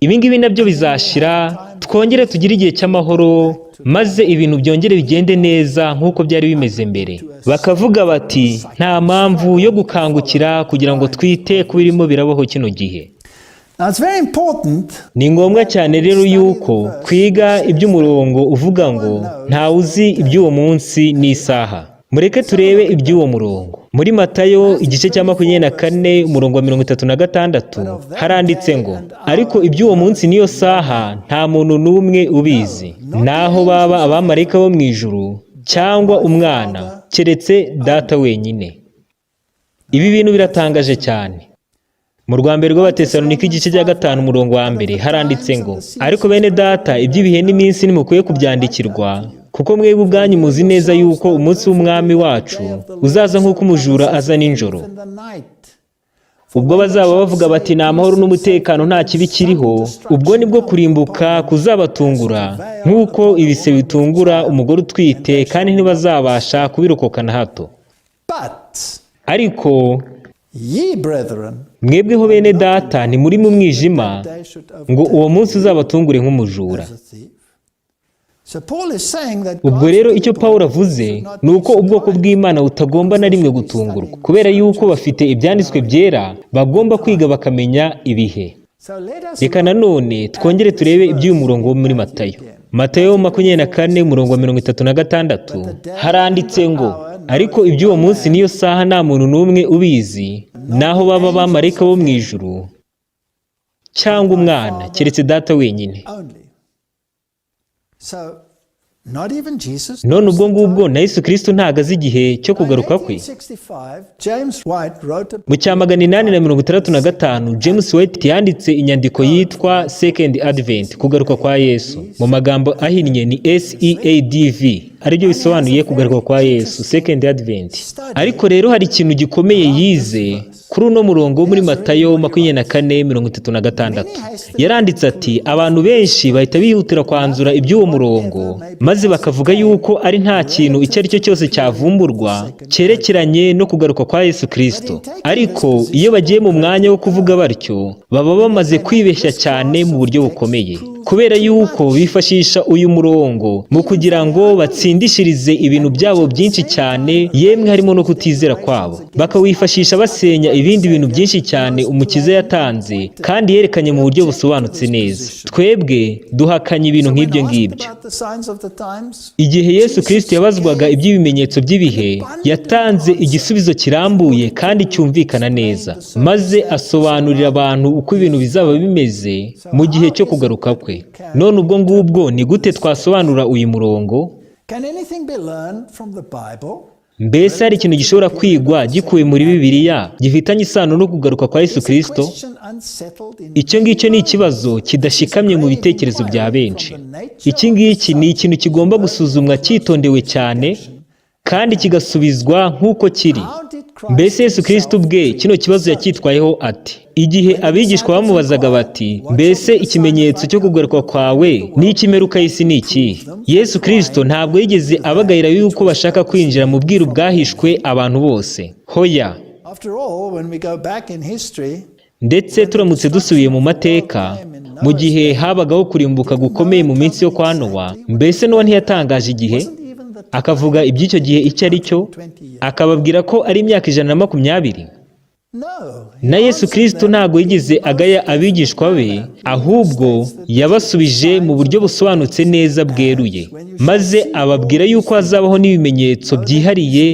ibi ngibi nabyo bizashira, twongere tugire igihe cy'amahoro, maze ibintu byongere bigende neza nk'uko byari bimeze mbere. Bakavuga bati, nta mpamvu yo gukangukira kugira ngo twite ku birimo birabaho kino gihe. Ni ngombwa cyane rero yuko twiga iby'umurongo uvuga ngo ntawe uzi iby'uwo munsi n'isaha. Mureke turebe iby'uwo murongo. Muri Matayo igice cya 24 umurongo wa 36 haranditse ngo, ariko iby'uwo munsi n'iyo saha nta muntu n'umwe ubizi, naho baba abamarayika bo mu ijuru cyangwa umwana, keretse Data wenyine. Ibi bintu biratangaje cyane. Mu rwambere rw'Abatesalonike igice cya 5 umurongo wa 1 haranditse ngo, ariko bene data iby'ibihe n'iminsi nimukwiye kubyandikirwa, kuko mwebwe ubwanyu muzi neza yuko umunsi w'umwami wacu uzaza nk'uko umujura aza nijoro. Ubwo bazaba bavuga bati nta mahoro n'umutekano, nta kibi kiriho, ubwo nibwo kurimbuka kuzabatungura nk'uko ibise bitungura umugore utwite, kandi ntibazabasha kubirokoka na hato. Ariko mwebweho bene data ntimuri mu mwijima ngo uwo munsi uzabatungure nk'umujura. Ubwo rero icyo Pawulo avuze ni uko ubwoko bw'Imana butagomba na rimwe gutungurwa, kubera yuko bafite ibyanditswe byera bagomba kwiga bakamenya ibihe. Reka nanone twongere turebe iby'uyu murongo wo muri Matayo 24 umurongo wa 36 haranditse ngo, ariko iby'uwo munsi n'iyo saha nta muntu n'umwe ubizi, naho baba abamarayika bo mu ijuru cyangwa umwana, keretse Data wenyine. None ubwo ngubwo na Yesu Kristo ntago azi igihe cyo kugaruka kwe. Mu cya 865 James White yanditse inyandiko yitwa Second Advent, kugaruka kwa Yesu. Mu magambo ahinnye ni SEADV, aribyo bisobanuye kugaruka kwa Yesu, Second Advent. Ariko rero hari ikintu gikomeye yize kuri uno murongo muri Matayo 24:36. Yaranditse ati, abantu benshi bahita bihutira kwanzura iby'uwo murongo, maze bakavuga yuko ari nta kintu icyo ari cyo cyose cyavumburwa cyerekeranye no kugaruka kwa Yesu Kristo. Ariko iyo bagiye mu mwanya wo kuvuga batyo, baba bamaze kwibeshya cyane mu buryo bukomeye, kubera yuko bifashisha uyu murongo mu kugira ngo batsindishirize ibintu byabo byinshi cyane, yemwe harimo no kutizera kwabo. Bakawifashisha basenya ibindi bintu byinshi cyane Umukiza yatanze kandi yerekanye mu buryo busobanutse neza. Twebwe duhakanye ibintu nk'ibyo ngibyo. Igihe Yesu Kristo yabazwaga iby'ibimenyetso by'ibihe, yatanze igisubizo kirambuye kandi cyumvikana neza, maze asobanurira abantu uko ibintu bizaba bimeze mu gihe cyo kugaruka kwe. None ubwo ngubwo ni gute twasobanura uyu murongo? Mbese hari ikintu gishobora kwigwa gikuwe muri Bibiliya gifitanye isano no kugaruka kwa Yesu Kristo? Icyo ngicyo ni ikibazo kidashikamye mu bitekerezo bya benshi. Iki ngiki ni ikintu kigomba gusuzumwa cyitondewe cyane kandi kigasubizwa nk'uko kiri. Mbese Yesu Kristo ubwe kino kibazo yacyitwayeho ati, igihe abigishwa bamubazaga bati, mbese ikimenyetso cyo kugaruka kwawe n'icy'imperuka y'isi ni iki? Yesu Kristo ntabwo yigeze abagayira yuko bashaka kwinjira mu bwiru bwahishwe abantu bose. Hoya. Ndetse turamutse dusubiye mu mateka, mu gihe habagaho kurimbuka gukomeye mu minsi yo kwa Nowa, mbese Nowa ntiyatangaje igihe? Akavuga iby'icyo gihe icyo ari cyo, akababwira ko ari imyaka 120. Na Yesu Kristo ntabwo yigeze agaya abigishwa be, ahubwo yabasubije mu buryo busobanutse neza bweruye, maze ababwira yuko hazabaho n'ibimenyetso byihariye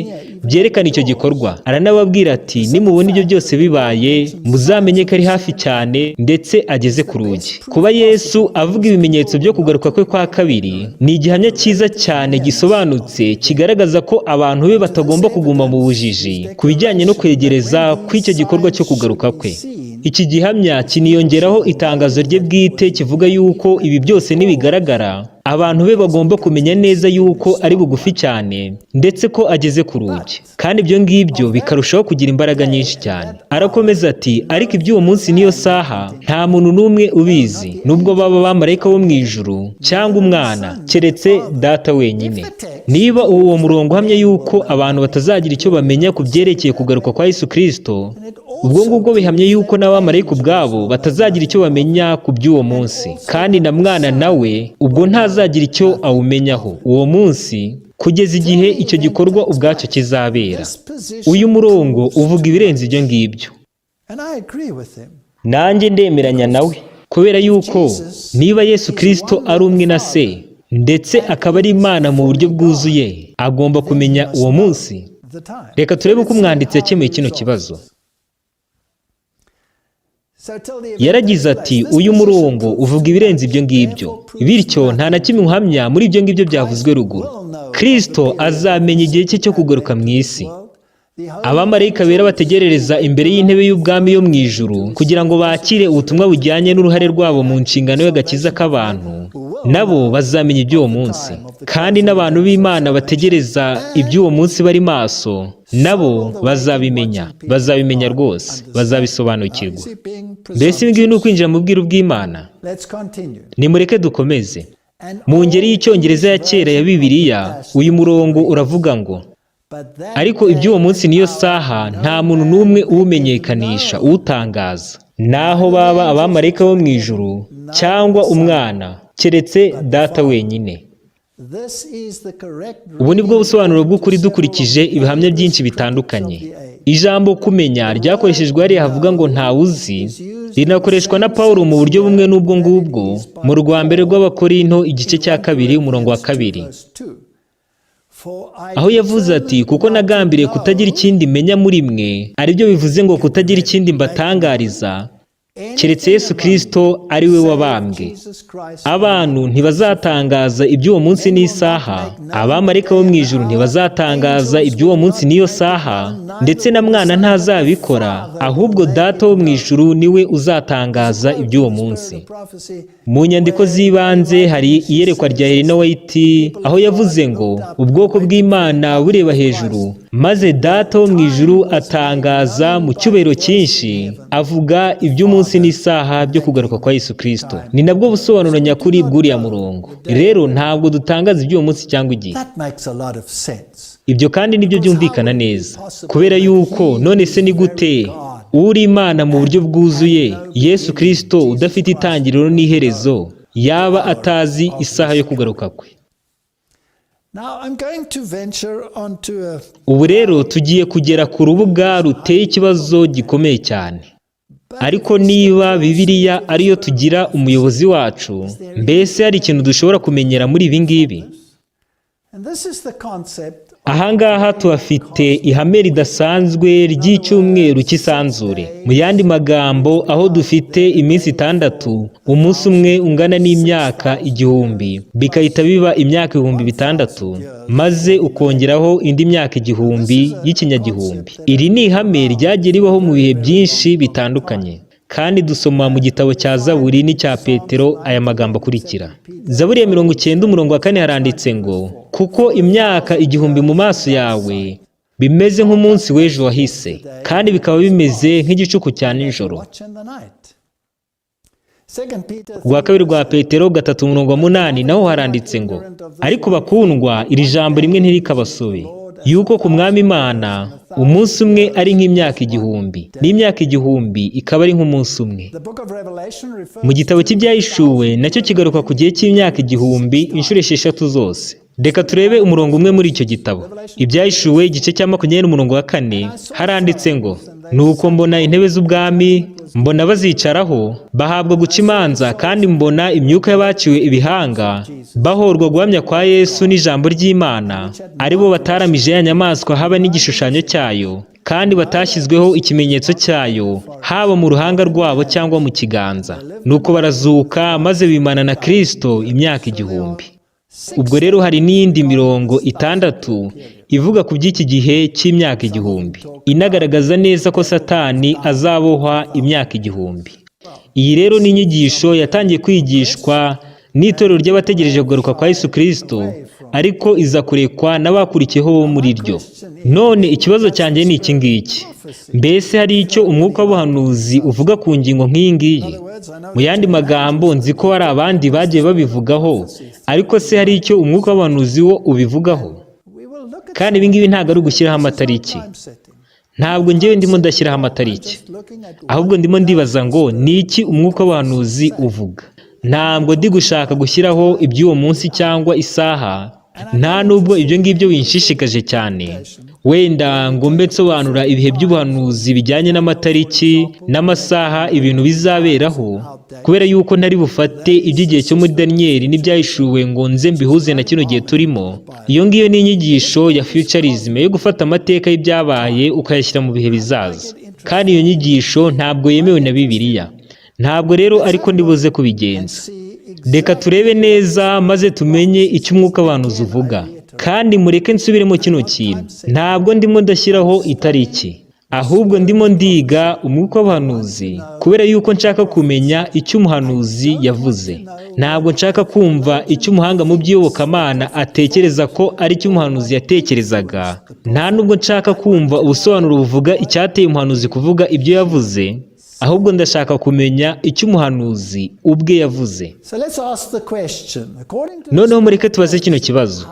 byerekana icyo gikorwa. Aranababwira ati, nimubona ibyo byose bibaye, muzamenye ko ari hafi cyane ndetse ageze ku rugi. Kuba Yesu avuga ibimenyetso byo kugaruka kwe kwa kabiri ni igihamya cyiza cyane gisobanutse, kigaragaza ko abantu be batagomba kuguma mu bujiji ku bijyanye no kwegereza kw'icyo gikorwa cyo kugaruka kwe. Iki gihamya kiniyongeraho itangazo rye bwite kivuga yuko ibi byose nibigaragara, abantu be bagomba kumenya neza yuko ari bugufi cyane ndetse ko ageze ku rugi, kandi ibyo ngibyo bikarushaho kugira imbaraga nyinshi cyane. Arakomeza ati, ariko iby'uwo munsi n'iyo saha nta muntu n'umwe ubizi, nubwo baba abamarayika bo mu ijuru cyangwa umwana, keretse data wenyine. Niba uwo murongo uhamya yuko abantu batazagira icyo bamenya ku byerekeye kugaruka kwa Yesu Kristo, ubwo ngubwo bihamye yuko n'abamarayika ubwabo batazagira icyo bamenya ku by'uwo munsi, kandi na mwana nawe ubwo ntazagira icyo awumenyaho uwo munsi kugeza igihe icyo gikorwa ubwacyo kizabera. Uyu murongo uvuga ibirenze ibyo ngibyo, nanjye ndemeranya nawe, kubera yuko niba Yesu Kristo ari umwe na Se ndetse akaba ari Imana mu buryo bwuzuye, agomba kumenya uwo munsi. Reka turebe uko umwanditsi yakemuye kino kibazo. Yaragize ati, uyu murongo uvuga ibirenze ibyo ngibyo, bityo nta na kimwe uhamya muri ibyo ngibyo byavuzwe ruguru. Kristo azamenya igihe cye cyo kugaruka mu isi. Abamarayika bera bategerereza imbere y'intebe y'ubwami yo mu ijuru kugira ngo bakire ubutumwa bujyanye n'uruhare rwabo mu nshingano y'agakiza k'abantu, nabo bazamenya iby'uwo munsi. Kandi n'abantu b'Imana bategereza iby'uwo munsi bari maso, nabo bazabimenya rwose, bazabisobanukirwa. Mbese ibi ngibi ni ukwinjira mu bwiru bw'Imana? Nimureke dukomeze. Mu ngeri y'Icyongereza ya kera ya Bibiliya, uyu murongo uravuga ngo, ariko iby'uwo munsi n'iyo saha nta muntu n'umwe uwumenyekanisha, uwutangaza, naho baba abamarayika bo mu ijuru cyangwa umwana, keretse data wenyine. Ubu ni bwo busobanuro bw'ukuri dukurikije ibihamya byinshi bitandukanye. Ijambo kumenya ryakoreshejwe hariya havuga ngo ntawe uzi, rinakoreshwa na Pawulo mu buryo bumwe n'ubwo ngubwo mu rwa mbere rw'Abakorinto igice cya 2 umurongo wa 2, aho yavuze ati, kuko nagambiriye kutagira ikindi menya muri mwe, aribyo bivuze ngo kutagira ikindi mbatangariza, keretse Yesu Kristo ari we wabambwe. Abantu ntibazatangaza iby'uwo munsi n'isaha, abamarayika bo mu ijuru ntibazatangaza iby'uwo munsi n'iyo saha, ndetse na mwana ntazabikora, ahubwo data wo mu ijuru niwe uzatangaza iby'uwo munsi. Mu nyandiko z'ibanze hari iyerekwa rya Ellen White aho yavuze ngo, ubwoko bw'Imana bureba hejuru, maze data wo mu ijuru atangaza mu cyubahiro cyinshi, avuga iby'umunsi n'isaha byo kugaruka kwa Yesu Kristo. Ni nabwo busobanuro nyakuri bw'uriya murongo. Rero ntabwo dutangaza iby'uwo munsi cyangwa igihe. Ibyo kandi nibyo byumvikana neza, kubera yuko none se ni gute uri Imana mu buryo bwuzuye, Yesu Kristo udafite itangiriro n'iherezo, yaba atazi isaha yo kugaruka kwe? Ubu rero tugiye kugera ku rubuga ruteye ikibazo gikomeye cyane. Ariko niba Bibiliya ariyo tugira umuyobozi wacu, mbese hari ikintu dushobora kumenyera muri ibi ngibi? Ahangaha tuhafite ihame ridasanzwe ry'icyumweru cy'isanzure. Mu yandi magambo, aho dufite iminsi 6, umunsi umwe ungana n'imyaka 1000, bikahita biba imyaka 6000, maze ukongeraho indi myaka 1000 y'ikinyagihumbi. Iri ni ihame ryagiye ribaho mu bihe byinshi bitandukanye. Kandi dusoma mu gitabo cya Zaburi n'icya Petero aya magambo akurikira. Zaburi ya 90 umurongo wa 4 haranditse ngo, kuko imyaka 1000 mu maso yawe bimeze nk'umunsi w'ejo wahise, kandi bikaba bimeze nk'igicuku cya nijoro. Rwa kabiri rwa Petero 3 umurongo wa 8 naho haranditse ngo, ariko bakundwa, iri jambo rimwe ntirikabasobe, yuko ku Mwami Imana umunsi umwe ari nk'imyaka 1000, n'imyaka 1000 ikaba ari nk'umunsi umwe. Mu gitabo cy'Ibyahishuwe nacyo kigaruka ku gihe cy'imyaka 1000 inshuro 6 zose. Reka turebe umurongo umwe muri icyo gitabo. Ibyahishuwe igice cya 20 umurongo wa 4 haranditse ngo, nuko mbona intebe z'ubwami, mbona bazicaraho, bahabwa guca imanza, kandi mbona imyuka y'abaciwe ibihanga bahorwa guhamya kwa Yesu n'ijambo ry'Imana, aribo bataramije ya nyamaswa haba n'igishushanyo cyayo, kandi batashyizweho ikimenyetso cyayo haba mu ruhanga rwabo cyangwa mu kiganza. Nuko barazuka maze bimana na Kristo imyaka 1000. ubwo rero hari n'iyindi mirongo 6 ivuga ku by'iki gihe cy'imyaka 1000 inagaragaza neza ko Satani azabohwa imyaka 1000. Iyi rero ni inyigisho yatangiye kwigishwa n'itorero ry'abategereje kugaruka kwa Yesu Kristo, ariko iza kurekwa n'abakurikiyeho bo muri ryo. None ikibazo cyanjye ni iki ngiki: mbese hari icyo umwuka w'ubuhanuzi uvuga ku ngingo nk'iyi ngiyi? Mu yandi magambo, nzi ko hari abandi bagiye babivugaho, ariko se hari icyo umwuka w'ubuhanuzi wo ubivugaho? Kandi ibi ngibi ntabwo ari ugushyiraho amatariki. Ntabwo njyewe ndimo ndashyiraho amatariki, ahubwo ndimo ndibaza ngo ni iki umwuka w'ubuhanuzi uvuga. Ntabwo ndi gushaka gushyiraho iby'uwo munsi cyangwa isaha, nta nubwo ibyo ngibyo binshishikaje cyane. Wenda ngo mbe nsobanura ibihe by'ubuhanuzi bijyanye n'amatariki n'amasaha ibintu bizaberaho, kubera yuko ntari bufate iby'igihe cyo muri Daniyeli n'ibyahishuwe ngo nze mbihuze na kino gihe turimo. Iyo ngiyo ni inyigisho ya futurism yo gufata amateka y'ibyabaye ukayashyira mu bihe bizaza, kandi iyo nyigisho ntabwo yemewe na Bibiliya. Ntabwo rero ariko ndibuze kubigenza. Reka turebe neza maze tumenye icyo umwuka w'ubuhanuzi uvuga. Kandi mureke nsubiremo kino kintu: ntabwo ndimo ndashyiraho itariki, ahubwo ndimo ndiga umwuka w'ubuhanuzi kubera yuko nshaka kumenya icyo umuhanuzi yavuze. Ntabwo nshaka kumva icyo umuhanga mu by'iyobokamana atekereza ko ari cyo umuhanuzi yatekerezaga. Nta nubwo nshaka kumva ubusobanuro buvuga icyateye umuhanuzi kuvuga ibyo yavuze, ahubwo ndashaka kumenya icyo umuhanuzi ubwe yavuze. Noneho mureke tubaze kino kibazo: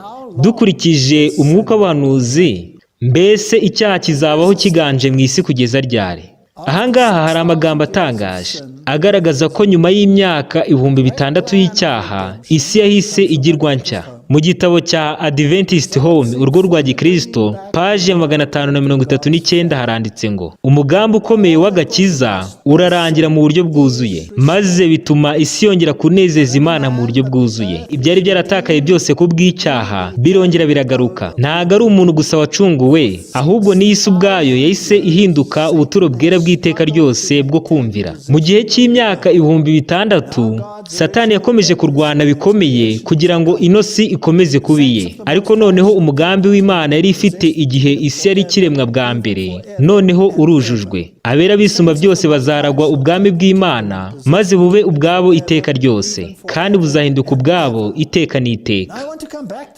dukurikije umwuka w'ubuhanuzi, mbese icyaha kizabaho kiganje mu isi kugeza ryari? Ahangaha hari amagambo atangaje agaragaza ko nyuma y'imyaka 6,000 y'icyaha, isi yahise igirwa nshya. Mu gitabo cya Adventist Home, urugo rwa Gikristo, paje ya 539 haranditse ngo umugambi ukomeye w'agakiza urarangira mu buryo bwuzuye, maze bituma isi yongera kunezeza Imana mu buryo bwuzuye. Ibyari byaratakaye byose ku bw'icyaha birongera biragaruka. Ntabwo ari umuntu gusa wacunguwe, ahubwo n'isi ubwayo yahise ihinduka ubuturo bwera bw'iteka ryose bwo kumvira. Mu gihe cy'imyaka 6,000, Satani yakomeje kurwana bikomeye kugira ngo ino si ikomeze kubiye. Ariko noneho umugambi w'Imana yari ifite igihe isi yari ikiremwa bwa mbere, noneho urujujwe. Abera bisumba byose bazaragwa ubwami bw'Imana, maze bube ubwabo iteka ryose, kandi buzahinduka ubwabo iteka n'iteka.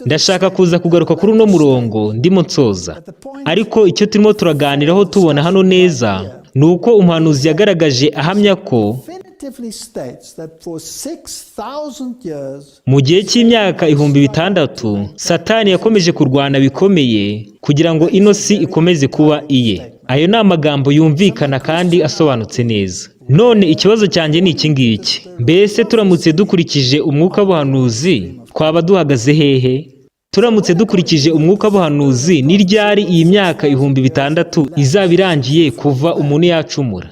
Ndashaka kuza kugaruka kuri uno murongo ndimo nsoza, ariko icyo turimo turaganiraho tubona hano neza ni uko umuhanuzi yagaragaje ahamya ko mu gihe cy'imyaka 6,000 Satani yakomeje kurwana bikomeye kugira ngo ino si ikomeze kuba iye. Ayo ni amagambo yumvikana kandi asobanutse neza. None ikibazo cyanjye ni iki ngiki: mbese turamutse dukurikije umwuka w'ubuhanuzi twaba duhagaze hehe? Turamutse dukurikije umwuka w'ubuhanuzi, ni ryari iyi myaka 6,000 izaba irangiye kuva umuntu yacumura?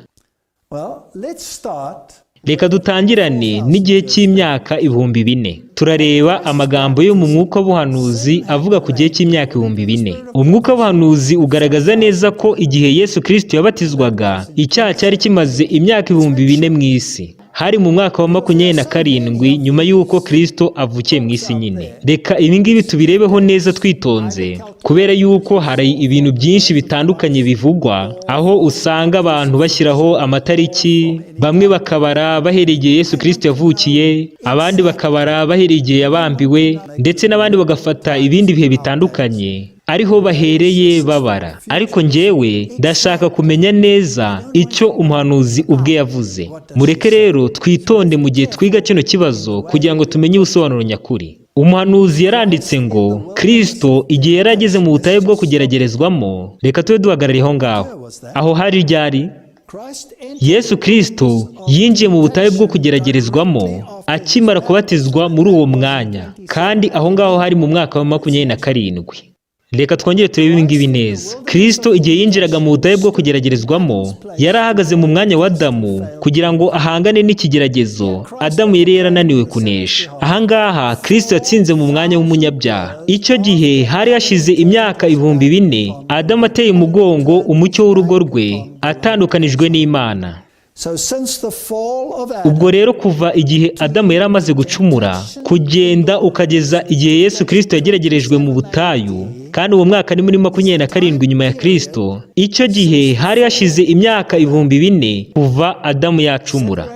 Reka dutangirane n'igihe cy'imyaka 4,000. Turareba amagambo yo mu mwuka w'ubuhanuzi avuga ku gihe cy'imyaka 4,000. Umwuka w'ubuhanuzi ugaragaza neza ko igihe Yesu Kristo yabatizwaga, icyaha cyari kimaze imyaka 4,000 mu isi. Hari mu mwaka wa 27 nyuma y'uko Kristo avukiye mu isi nyine. Reka ibi ngibi tubirebeho neza twitonze, kubera yuko hari ibintu byinshi bitandukanye bivugwa, aho usanga abantu bashyiraho amatariki, bamwe bakabara bahereye igihe Yesu Kristo yavukiye, abandi bakabara bahereye igihe yabambiwe, ndetse n'abandi bagafata ibindi bihe bitandukanye ariho bahereye babara. Ariko njyewe ndashaka kumenya neza icyo umuhanuzi ubwe yavuze. Mureke rero twitonde mu gihe twiga kino kibazo kugira ngo tumenye ubusobanuro nyakuri. Umuhanuzi yaranditse ngo Kristo igihe yarageze mu butayu bwo kugeragerezwamo, reka tube duhagarariye aho ngaho. Aho hari ryari? Yesu Kristo yinjiye mu butayu bwo kugeragerezwamo akimara kubatizwa muri uwo mwanya, kandi aho ngaho hari mu mwaka wa 27. Reka twongere turebe ibi ngibi neza. Kristo igihe yinjiraga mu butayu bwo kugeragerezwamo, yari ahagaze mu mwanya wa Adamu kugira ngo ahangane n'ikigeragezo Adamu yari yarananiwe kunesha. Ahangaha Kristo yatsinze mu mwanya w'umunyabyaha. Icyo gihe hari hashize imyaka 4,000 Adamu ateye umugongo umucyo w'urugo rwe, atandukanijwe n'Imana. So since the fall of Adam, ubwo rero kuva igihe Adamu yari amaze gucumura kugenda ukageza igihe Yesu Kristo yageragerejwe mu butayu, kandi uwo mwaka ni muri 27 nyuma ya Kristo, icyo gihe hari hashize imyaka 4,000 kuva Adamu yacumura.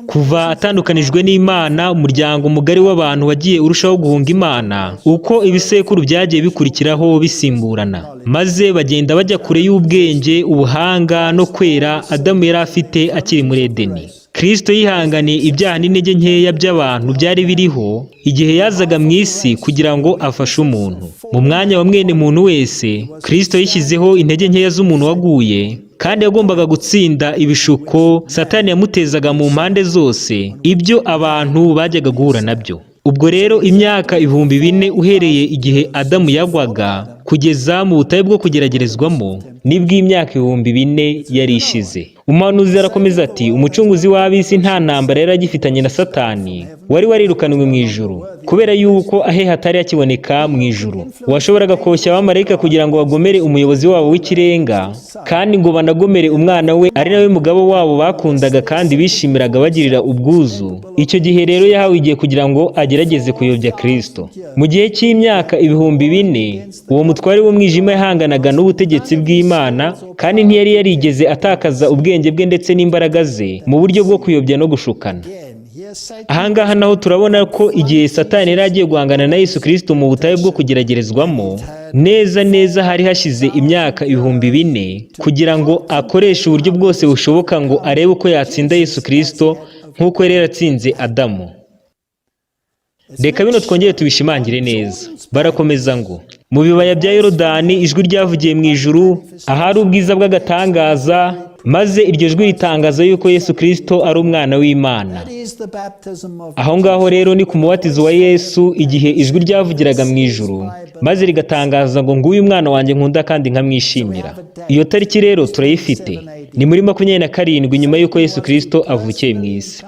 Kuva atandukanijwe n'Imana, umuryango mugari w'abantu wagiye urushaho guhunga Imana uko ibisekuru byagiye bikurikiraho bisimburana, maze bagenda bajya kure y'ubwenge, ubuhanga no kwera Adamu yari afite akiri muri Edeni. Kristo yihanganiye ibyaha n'intege nkeya by'abantu byari biriho igihe yazaga mu isi kugira ngo afashe umuntu. Mu mwanya wa mwene muntu wese, Kristo yishyizeho intege nkeya z'umuntu waguye, kandi yagombaga gutsinda ibishuko Satani yamutezaga mu mpande zose, ibyo abantu bajyaga guhura nabyo. Ubwo rero imyaka 4,000 uhereye igihe Adamu yagwaga kugeza mu butayu bwo kugeragerezwamo, nibwo imyaka 4,000 yari ishize. Umuhanuzi arakomeza ati, umucunguzi w'ab'isi nta ntambara yari agifitanye na Satani, wari warirukanwe mu ijuru, kubera yuko ahe hatari hakiboneka mu ijuru. Washoboraga koshya abamarayika kugira ngo bagomere umuyobozi wabo w'ikirenga, kandi ngo banagomere umwana we, ari nawe mugabo wabo bakundaga kandi bishimiraga bagirira ubwuzu. Icyo gihe rero yahawe igihe kugira ngo agerageze kuyobya Kristo. Mu gihe cy'imyaka 4,000 uwo mutware w'umwijima yahanganaga n'ubutegetsi bw'Imana, kandi ntiyari yarigeze atakaza ubwenge bwe ndetse n'imbaraga ze mu buryo bwo kuyobya no gushukana. Ahangaha naho turabona ko igihe Satani yari agiye guhangana na Yesu Kristo mu butayu bwo kugeragerezwamo, neza hari hashize imyaka 4,000 kugira ngo akoreshe uburyo bwose bushoboka ngo arebe uko yatsinda Yesu Kristo nk'uko yari yaratsinze Adamu. Reka bino twongere tubishimangire neza. Barakomeza ngo, mu bibaya bya Yorodani ijwi ryavugiye mu ijuru, ahari ubwiza bw'agatangaza, maze iryo jwi ritangaza yuko Yesu Kristo ari umwana w'Imana. Aho ngaho rero ni ku mubatizo wa Yesu, igihe ijwi ryavugiraga mu ijuru, maze rigatangaza ngo nguyu umwana wanjye nkunda kandi nkamwishimira. Iyo tariki rero turayifite, ni muri 27 nyuma yuko Yesu Kristo avukiye mu isi.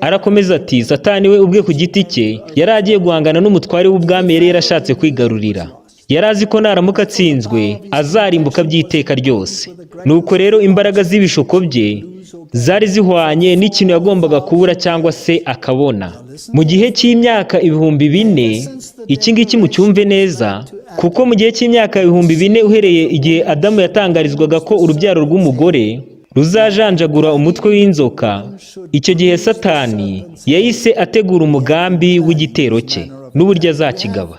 Arakomeza ati, Satani we ubwe ku giti cye yari agiye guhangana n'umutware w'ubwami yari yarashatse kwigarurira. Yari azi ko naramuka atsinzwe azarimbuka by'iteka ryose. Nuko rero imbaraga z'ibishuko bye zari zihwanye n'ikintu yagombaga kubura cyangwa se akabona. Mu gihe cy'imyaka 4,000, iki ngiki mucyumve neza, kuko mu gihe cy'imyaka 4,000 uhereye igihe Adamu yatangarizwaga ko urubyaro rw'umugore ruzajanjagura umutwe w'inzoka, icyo gihe Satani yahise ategura umugambi w'igitero cye n'uburyo azakigaba.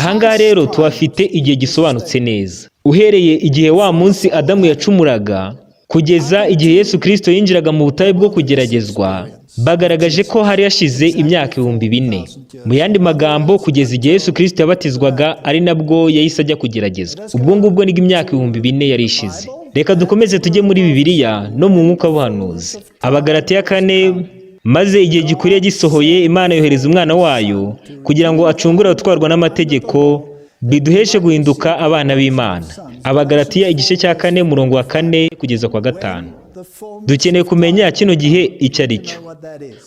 Ahangaha rero tuhafite igihe gisobanutse neza. Uhereye igihe wa munsi Adamu yacumuraga kugeza igihe Yesu Kristo yinjiraga mu butayu bwo kugeragezwa, bagaragaje ko hari hashize imyaka 4,000. Mu yandi magambo, kugeza igihe Yesu Kristo yabatizwaga ari nabwo yahise ajya kugeragezwa. Ubwo ngubwo nibwo imyaka 4,000 yari ishize. Reka dukomeze tujye muri Bibiliya no mu mwuka w'ubuhanuzi. Abagalatiya 4, maze igihe gikwiriye gisohoye, Imana yohereza umwana wayo kugira ngo acungure abatwarwa n'amategeko, biduheshe guhinduka abana b'Imana. Abagalatiya igice cya 4 umurongo wa 4 kugeza kwa 5. Dukeneye kumenya kino gihe icyo ari cyo.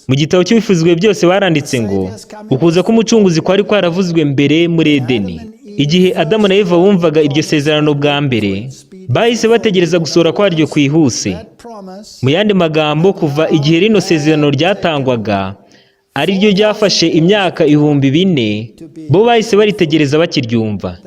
Mu gitabo cy'ibifuzwe byose baranditse ngo, ukuza k'umucunguzi kwari kwaravuzwe mbere muri Edeni. Igihe Adamu na Eva bumvaga iryo sezerano bwa mbere, bahise bategereza gusohora kwaryo kwihuse. Mu yandi magambo, kuva igihe rino sezerano ryatangwaga ari ryo ryafashe imyaka 4,000, bo bahise baritegereza bakiryumva.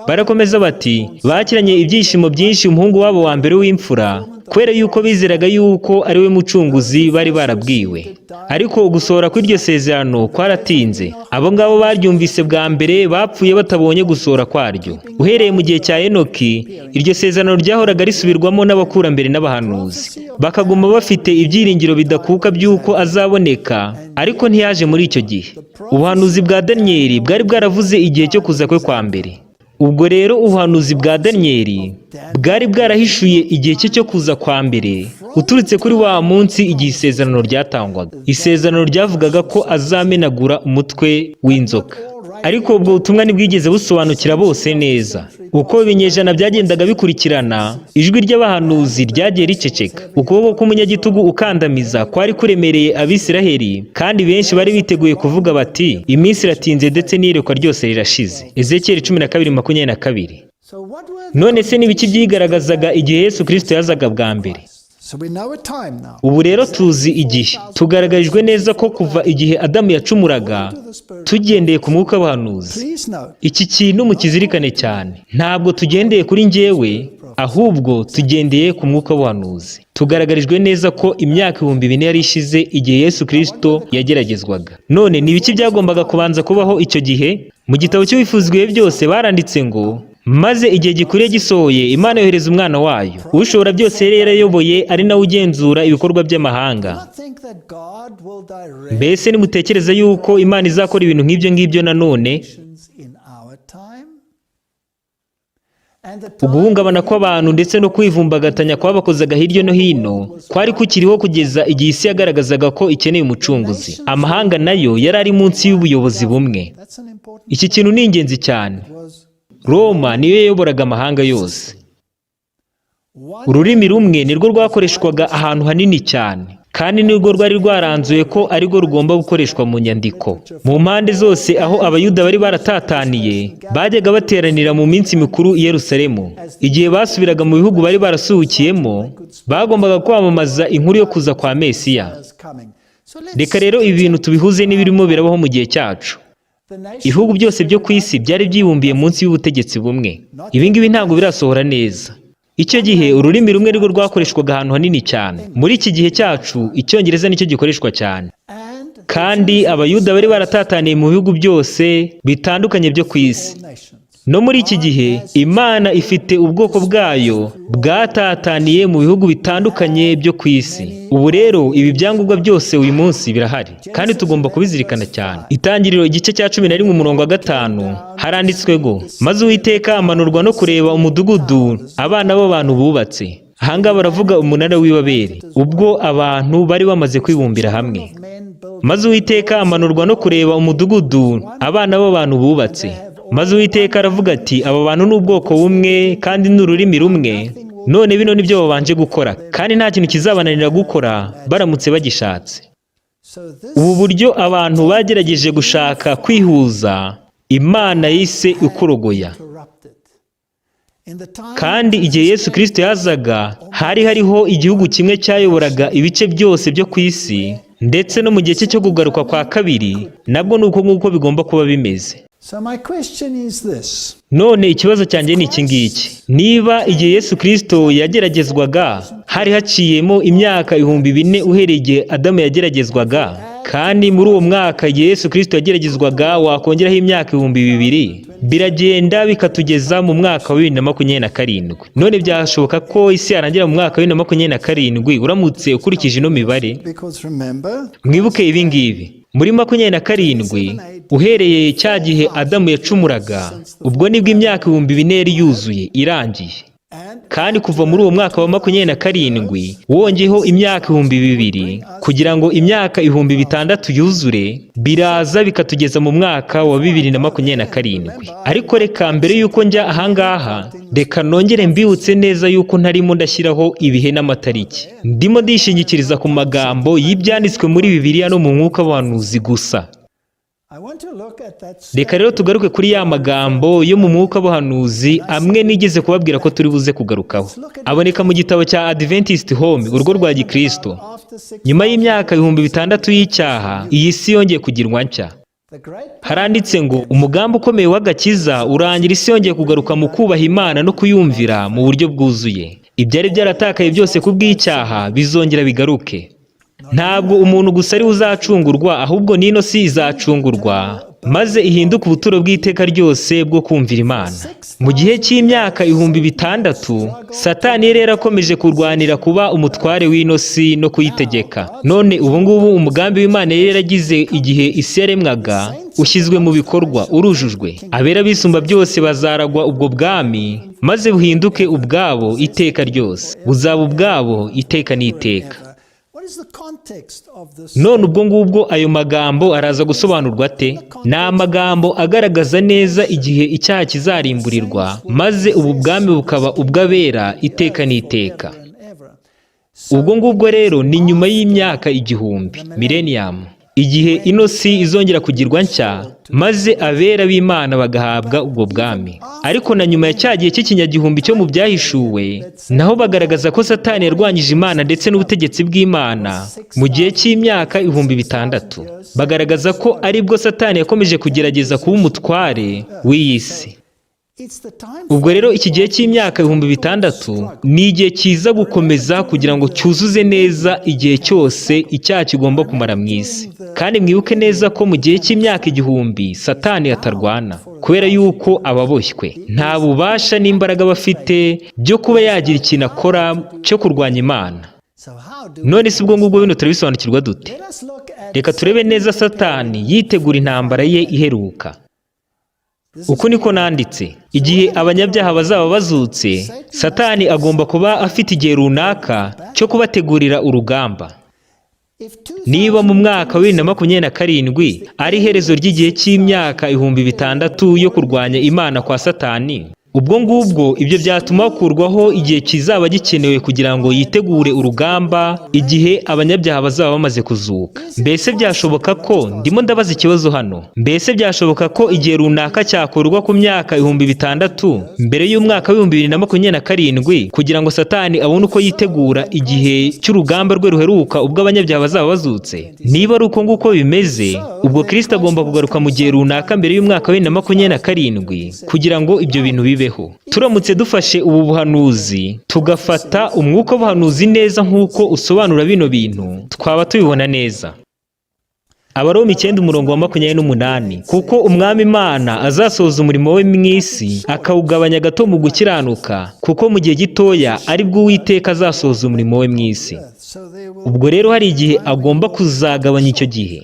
Barakomeza bati, bakiranye ibyishimo byinshi umuhungu wabo wa mbere w'imfura, kubera yuko bizeraga yuko ari we mucunguzi bari barabwiwe. Ariko ugusohora kw'iryo sezerano kwaratinze. Abo ngabo baryumvise bwa mbere bapfuye batabonye gusohora kwaryo. Uhereye mu gihe cya Enoki, iryo sezerano ryahoraga risubirwamo n'abakurambere n'abahanuzi, bakaguma bafite ibyiringiro bidakuka by'uko azaboneka, ariko ntiyaje muri icyo gihe. Ubuhanuzi bwa Daniyeli bwari bwaravuze igihe cyo kuza kwe kwa mbere. Ubwo rero ubuhanuzi bwa Daniyeli bwari bwarahishuye igihe cye cyo kuza kwa mbere, uturutse kuri wa munsi igihe isezerano ryatangwaga. Isezerano ryavugaga ko azamenagura umutwe w'inzoka. Ariko ubwo butumwa ntibwigeze busobanukira bose neza. Uko ibinyejana byagendaga bikurikirana, ijwi ry'abahanuzi ryagiye riceceka. Ukuboko k'umunyagitugu ukandamiza kwari kuremereye Abisiraheli, kandi benshi bari biteguye kuvuga bati, iminsi iratinze ndetse n'iyerekwa ryose rirashize. Ezekiyeli 12:22. None se n'ibiki byigaragazaga igihe Yesu Kristo yazaga bwa mbere? So we know a time now. ubu rero tuzi igihe tugaragarijwe neza ko kuva igihe Adamu yacumuraga tugendeye ku mwuka w'abahanuzi. Please note, Iki kintu mukizirikane cyane, ntabwo tugendeye kuri njyewe ahubwo tugendeye ku mwuka w'ubuhanuzi. Tugaragarijwe neza ko imyaka 2000 yari ishize igihe Yesu Kristo yageragezwaga. None ni ibiki byagombaga kubanza kubaho icyo gihe? Mu gitabo cy'ibifuzwe byose baranditse ngo maze igihe gikwiriye gisohoye Imana yohereza umwana wayo, ushobora byose yari yarayoboye ari nawe ugenzura ibikorwa by'amahanga. do not think that God will direct Mbese nimutekereza yuko Imana izakora ibintu nk'ibyo ngibyo nanone? nations in our time? And the time Uguhungabana kw'abantu ndetse no kwivumbagatanya kwabakozaga hirya no hino kwari kukiriho kugeza igihe isi yagaragazaga ko ikeneye umucunguzi. Amahanga nayo yari ari munsi y'ubuyobozi bumwe. that's an important Iki kintu ni ingenzi cyane. was Roma niyo yayoboraga amahanga yose. one Ururimi rumwe nirwo rwakoreshwaga ahantu hanini cyane, kandi nirwo rwari rwaranzuye ko arirwo rugomba gukoreshwa mu nyandiko. Mu mpande zose aho abayuda bari baratataniye bajyaga bateranira mu minsi mikuru i Yerusalemu. Igihe basubiraga mu bihugu bari barasuhukiyemo bagombaga kwamamaza inkuru yo kuza kwa Mesiya. is coming. So let's Reka rero ibi bintu tubihuze n'ibirimo birabaho mu gihe cyacu. the nation Ibihugu byose byo ku isi byari byibumbiye munsi y'ubutegetsi bumwe. Ibi ngibi ntabwo birasohora neza. Icyo gihe ururimi rumwe nirwo rwakoreshwaga ahantu hanini cyane. Muri iki gihe cyacu Icyongereza nicyo gikoreshwa cyane. and Kandi abayuda bari baratataniye mu bihugu byose bitandukanye byo ku isi. nations. No muri iki gihe Imana ifite ubwoko bwayo bwatataniye mu bihugu bitandukanye byo ku isi. Ubu rero ibi byangombwa byose uyu munsi birahari kandi tugomba kubizirikana cyane. Itangiriro igice cya 11 umurongo wa 5 haranditswe ngo maze Uwiteka amanurwa no kureba umudugudu abana b'abantu bubatse. Ahangaha baravuga umunara w'ibaberi ubwo abantu bari bamaze kwibumbira hamwe. Men build Maze Uwiteka amanurwa no kureba umudugudu abana b'abantu bubatse. Maze Uwiteka aravuga ati aba bantu ni ubwoko bumwe kandi n'ururimi rumwe, none bino nibyo babanje gukora kandi nta kintu kizabananira gukora baramutse bagishatse. so this Ubu buryo abantu bagerageje gushaka kwihuza Imana yise ukurogoya. corrupted. In the time Kandi igihe Yesu Kristo yazaga hari hariho igihugu kimwe cyayoboraga ibice byose byo ku isi, ndetse no mu gihe cye cyo kugaruka kwa kabiri nabwo nuko nk'uko bigomba kuba bimeze. So my question is this. None ikibazo cyanjye ni iki ngiki: niba igihe Yesu Kristo yageragezwaga hari haciyemo imyaka 2000 uhereye igihe Adamu yageragezwaga, kandi muri uwo mwaka igihe Yesu Kristo yageragezwaga wakongeraho imyaka 2000, biragenda bikatugeza mu mwaka wa 2027. None byashoboka ko isi yarangira mu mwaka wa 2027 uramutse ukurikije ino mibare? Because remember, Mwibuke ibi ngibi, muri 27 uhereye cya gihe Adamu yacumuraga, ubwo nibwo imyaka 2000 yari yuzuye irangiye. and Kandi kuva muri uwo mwaka wa 27 wongeyeho imyaka 2000 kugira ngo imyaka 6000 yuzure, biraza bikatugeza mu mwaka wa 2027. Ariko reka mbere yuko njya ahangaha, reka nongere mbibutse neza yuko ntarimo ndashyiraho ibihe n'amatariki. Ndimo ndishingikiriza ku magambo y'ibyanditswe muri Bibiliya no mu mwuka w'abahanuzi gusa. I want to look at that Reka rero tugaruke kuri ya magambo yo mu mwuka w'abahanuzi amwe nigeze kubabwira ko turi buze kugarukaho. Aboneka mu gitabo cya Adventist Home, urugo rwa Gikristo. after 6 Nyuma y'imyaka 6000 y'icyaha, iyi si yongeye kugirwa nshya. the great Haranditse ngo umugambi ukomeye w'agakiza urangira isi yongeye kugaruka mu kubaha Imana no kuyumvira mu buryo bwuzuye. Ibyari byaratakaye byose ku bw'icyaha bizongera bigaruke. Ntabwo umuntu gusa ari uzacungurwa, ahubwo n'ino si izacungurwa maze ihinduka ubuturo bw'iteka ryose bwo kumvira Imana. Mu gihe cy'imyaka 6000 Satani yari yarakomeje kurwanira kuba umutware w'ino si no kuyitegeka. None ubu ngubu umugambi w'Imana yari yaragize igihe isi yaremwaga ushyizwe mu bikorwa, urujujwe. Abera bisumba byose bazaragwa ubwo bwami maze buhinduke ubwabo iteka ryose, buzaba ubwabo iteka n'iteka. What is the context of this? None ubwo ngubwo ayo magambo araza gusobanurwa ate? Ni amagambo agaragaza neza igihe icyaha kizarimburirwa maze ubu bwami bukaba ubw'abera iteka n'iteka. And ever. Ubwo ngubwo rero ni nyuma y'imyaka 1000 millennium, igihe ino si izongera kugirwa nshya maze abera b'Imana bagahabwa ubwo bwami. Ariko na nyuma ya cya gihe cy'ikinyagihumbi cyo mu byahishuwe, naho bagaragaza ko Satani yarwanyije Imana ndetse n'ubutegetsi bw'Imana mu gihe cy'imyaka 600. Bagaragaza ko aribwo Satani yakomeje kugerageza kuba umutware w'iyi si. Ubwo rero iki gihe cy'imyaka 600 ni igihe kiza gukomeza kugira ngo cyuzuze neza igihe cyose icyaha kigomba kumara mu isi. Kandi mwibuke neza ko mu gihe cy'imyaka 1000 Satani atarwana, kubera yuko ababoshywe nta bubasha n'imbaraga bafite byo kuba yagira ikintu akora cyo kurwanya Imana. None si ubwo ngubwo bino turabisobanukirwa dute? Reka turebe neza Satani yitegura intambara ye iheruka. Uku niko nanditse, igihe abanyabyaha bazaba bazutse, Satani agomba kuba afite igihe runaka cyo kubategurira urugamba. Niba mu mwaka wa 2027 ari iherezo ry'igihe cy'imyaka 600 yo kurwanya Imana kwa Satani, ubwo ngubwo ibyo byatuma hakurwaho igihe kizaba gikenewe kugira ngo yitegure urugamba igihe abanyabyaha bazaba bamaze kuzuka. Mbese byashoboka ko, ndimo ndabaza ikibazo hano, mbese byashoboka ko igihe runaka cyakorwa ku myaka 600 mbere y'umwaka wa 2027 kugira ngo Satani abone uko yitegura igihe cy'urugamba rwe ruheruka ubwo abanyabyaha bazaba bazutse? Niba ari uko nguko bimeze, ubwo Kristo agomba kugaruka mu gihe runaka mbere y'umwaka wa 2027 kugira ngo ibyo bintu bibe. Turamutse dufashe ubu buhanuzi tugafata umwuka w'ubuhanuzi neza nk'uko usobanura bino bintu, twaba tubibona neza. Abaroma 9:28, kuko umwami Imana azasohoza umurimo we mu isi akawugabanya gato mu gukiranuka, kuko mu gihe gitoya aribwo Uwiteka azasohoza umurimo we mu isi. Ubwo rero hari igihe agomba kuzagabanya icyo gihe.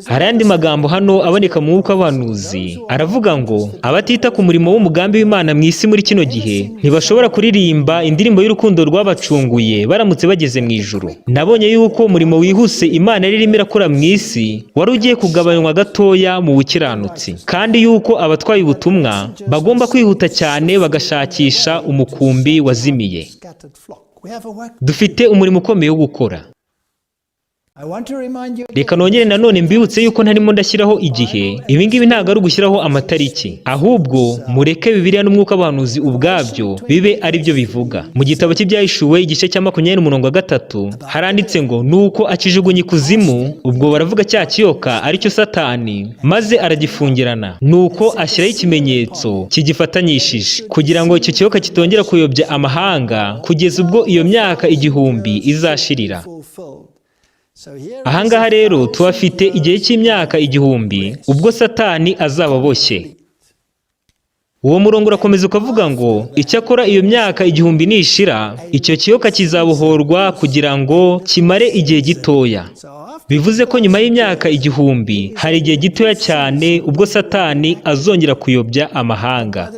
Hari andi magambo hano aboneka mu mwuka w'abahanuzi aravuga ngo abatita ku murimo w'umugambi w'Imana mu isi muri kino gihe ntibashobora kuririmba indirimbo y'urukundo rwabacunguye baramutse bageze mu ijuru. Nabonye yuko umurimo wihuse Imana yari irimo irakora mu isi wari ugiye kugabanywa gatoya mu bukiranutsi, kandi yuko abatwaye ubutumwa bagomba kwihuta cyane bagashakisha umukumbi wazimiye. Dufite umurimo ukomeye wo gukora. Reka nongere nanone mbibutse yuko ntarimo ndashyiraho igihe. Ibi ngibi ntabwo ari ugushyiraho amatariki, ahubwo mureke Bibiliya n'umwuka w'abahanuzi ubwabyo bibe ari byo bivuga. Mu gitabo cy'ibyahishuwe igice cya 20:3 haranditse ngo nuko akijugunya ikuzimu, ubwo baravuga cya kiyoka aricyo Satani, maze aragifungirana, nuko ashyiraho ikimenyetso kigifatanyishije kugira ngo icyo kiyoka kitongera kuyobya amahanga kugeza ubwo iyo myaka 1000 izashirira. Ahangaha rero tuhafite igihe cy'imyaka 1000 ubwo Satani azaba aboshye. Uwo murongo urakomeza ukavuga ngo icyakora iyo myaka 1000 nishira, icyo kiyoka kizabohorwa kugira ngo kimare igihe gitoya. Bivuze ko nyuma y'imyaka 1000 hari igihe gitoya cyane ubwo Satani azongera kuyobya amahanga.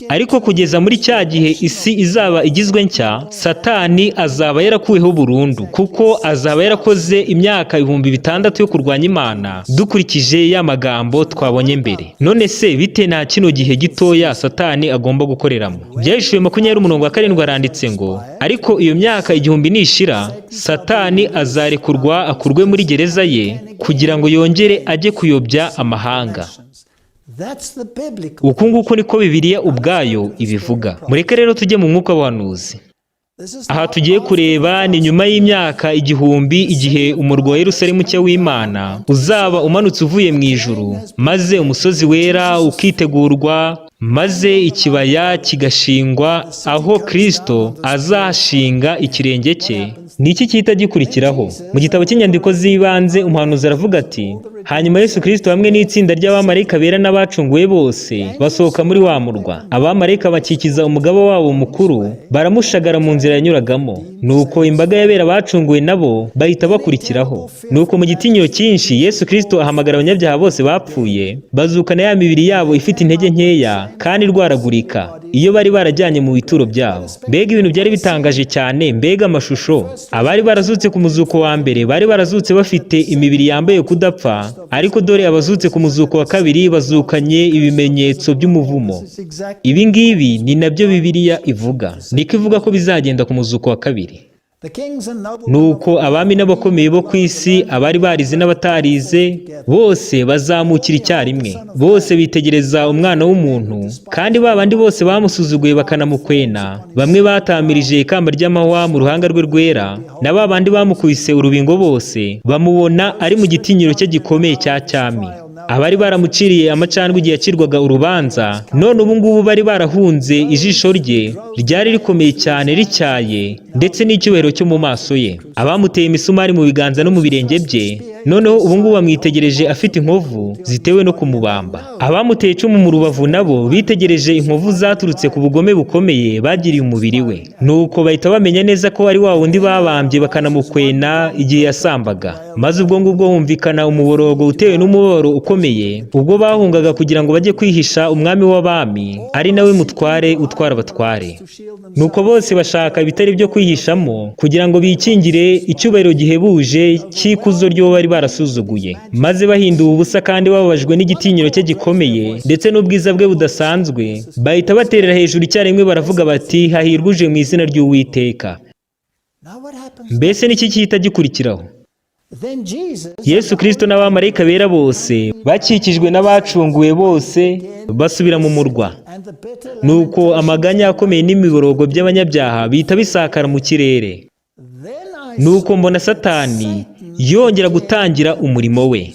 Ariko kugeza muri cya gihe isi izaba igizwe nshya, Satani azaba yarakuweho burundu, kuko azaba yarakoze imyaka 600 yo kurwanya Imana dukurikije ya magambo twabonye mbere. None se bite nta kino gihe gitoya Satani agomba gukoreramo? Byahishuwe 20:7 aranditse ngo ariko iyo myaka 1000 nishira, Satani azarekurwa akurwe muri gereza ye kugira ngo yongere ajye kuyobya amahanga. Uku nguku niko Bibiliya ubwayo ibivuga. Mureke rero tujye mu mwuka w'abahanuzi. Aha tugiye kureba ni nyuma y'imyaka 1000 igihe umurwa wa Yerusalemu nshya w'Imana uzaba umanutse uvuye mu ijuru, maze umusozi wera ukitegurwa, maze ikibaya kigashingwa aho Kristo azashinga ikirenge cye. Niki cyita gikurikiraho? Mu gitabo cy'inyandiko z'ibanze umuhanuzi aravuga ati, hanyuma Yesu Kristo hamwe n'itsinda ry'abamarayika bera n'abacunguwe bose basohoka muri wa murwa. Abamarayika bakikiza umugaba wabo mukuru, baramushagara mu nzira yanyuragamo. Nuko imbaga y'abera bacunguwe nabo bahita bakurikiraho. Nuko mu gitinyiro cyinshi Yesu Kristo ahamagara abanyabyaha bose bapfuye, bazukana ya mibiri yabo ifite intege nkeya kandi rwaragurika, iyo bari barajyanye mu bituro byabo. Mbega ibintu byari bitangaje cyane, mbega amashusho. Abari barazutse ku muzuko wa mbere bari barazutse bafite imibiri yambaye kudapfa, ariko dore abazutse ku muzuko wa kabiri bazukanye ibimenyetso by'umuvumo. Ibi ngibi ni nabyo Bibiliya ivuga. Niko ivuga ko bizagenda ku muzuko wa kabiri. The kings and noblemen nuko abami n'abakomeye bo ku isi, abari barize n'abatarize, bose bazamukira icyarimwe. Bose bitegereza umwana w'umuntu, kandi ba bandi bose bamusuzuguye bakanamukwena, bamwe batamirije ikamba ry'amahwa mu ruhanga rwe rwera, na ba bandi bamukubise urubingo bose bamubona ari mu gitinyiro cye gikomeye cya cyami. Abari baramuciriye amacandwe igihe yacirwaga urubanza, none ubu ngubu bari barahunze ijisho rye ryari rikomeye cyane rityaye, ndetse n'icyubahiro cyo mu maso ye. Abamuteye imisumari mu biganza no mu birenge bye, noneho ubu ngubu bamwitegereje afite inkovu zitewe no kumubamba. Abamuteye icumu mu rubavu nabo bitegereje inkovu zaturutse ku bugome bukomeye bagiriye umubiri we, nuko bahita bamenya neza ko ari wa wundi babambye bakanamukwena igihe yasambaga. Maze ubwo ngubwo humvikana umuborogo utewe n'umubabaro ukomeye, ubwo bahungaga kugira ngo bajye kwihisha umwami w'abami, ari nawe mutware utwara abatware. Nuko bose bashaka ibitari byo kwihishamo kugira ngo bikingire icyubahiro gihebuje cy'ikuzo ry'uwo bari barasuzuguye. Maze bahinduwe ubusa kandi bababajwe n'igitinyiro cye gikomeye ndetse n'ubwiza bwe budasanzwe, bahita baterera hejuru icyarimwe baravuga bati, hahirwa uje mu izina ry'Uwiteka. Mbese niki gihita gikurikiraho? Yesu Kristo n'abamarayika bera bose bakikijwe n'abacunguwe bose basubira mu murwa. Nuko amaganya akomeye n'imiborogo by'abanyabyaha bihita bisakara mu kirere. Nuko mbona Satani yongera gutangira umurimo we.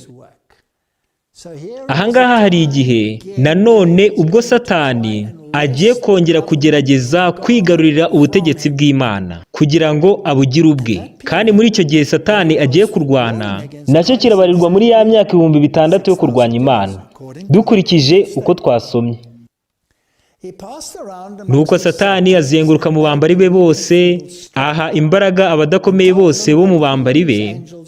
Ahangaha hari igihe nanone ubwo Satani agiye kongera kugerageza kwigarurira ubutegetsi bw'Imana kugira ngo abugire ubwe. Kandi muri icyo gihe Satani agiye kurwana, nacyo kirabarirwa muri ya myaka 600 yo kurwanya Imana, dukurikije uko twasomye. Nuko Satani azenguruka mu bambari be bose, aha imbaraga abadakomeye bose bo mu bambari be,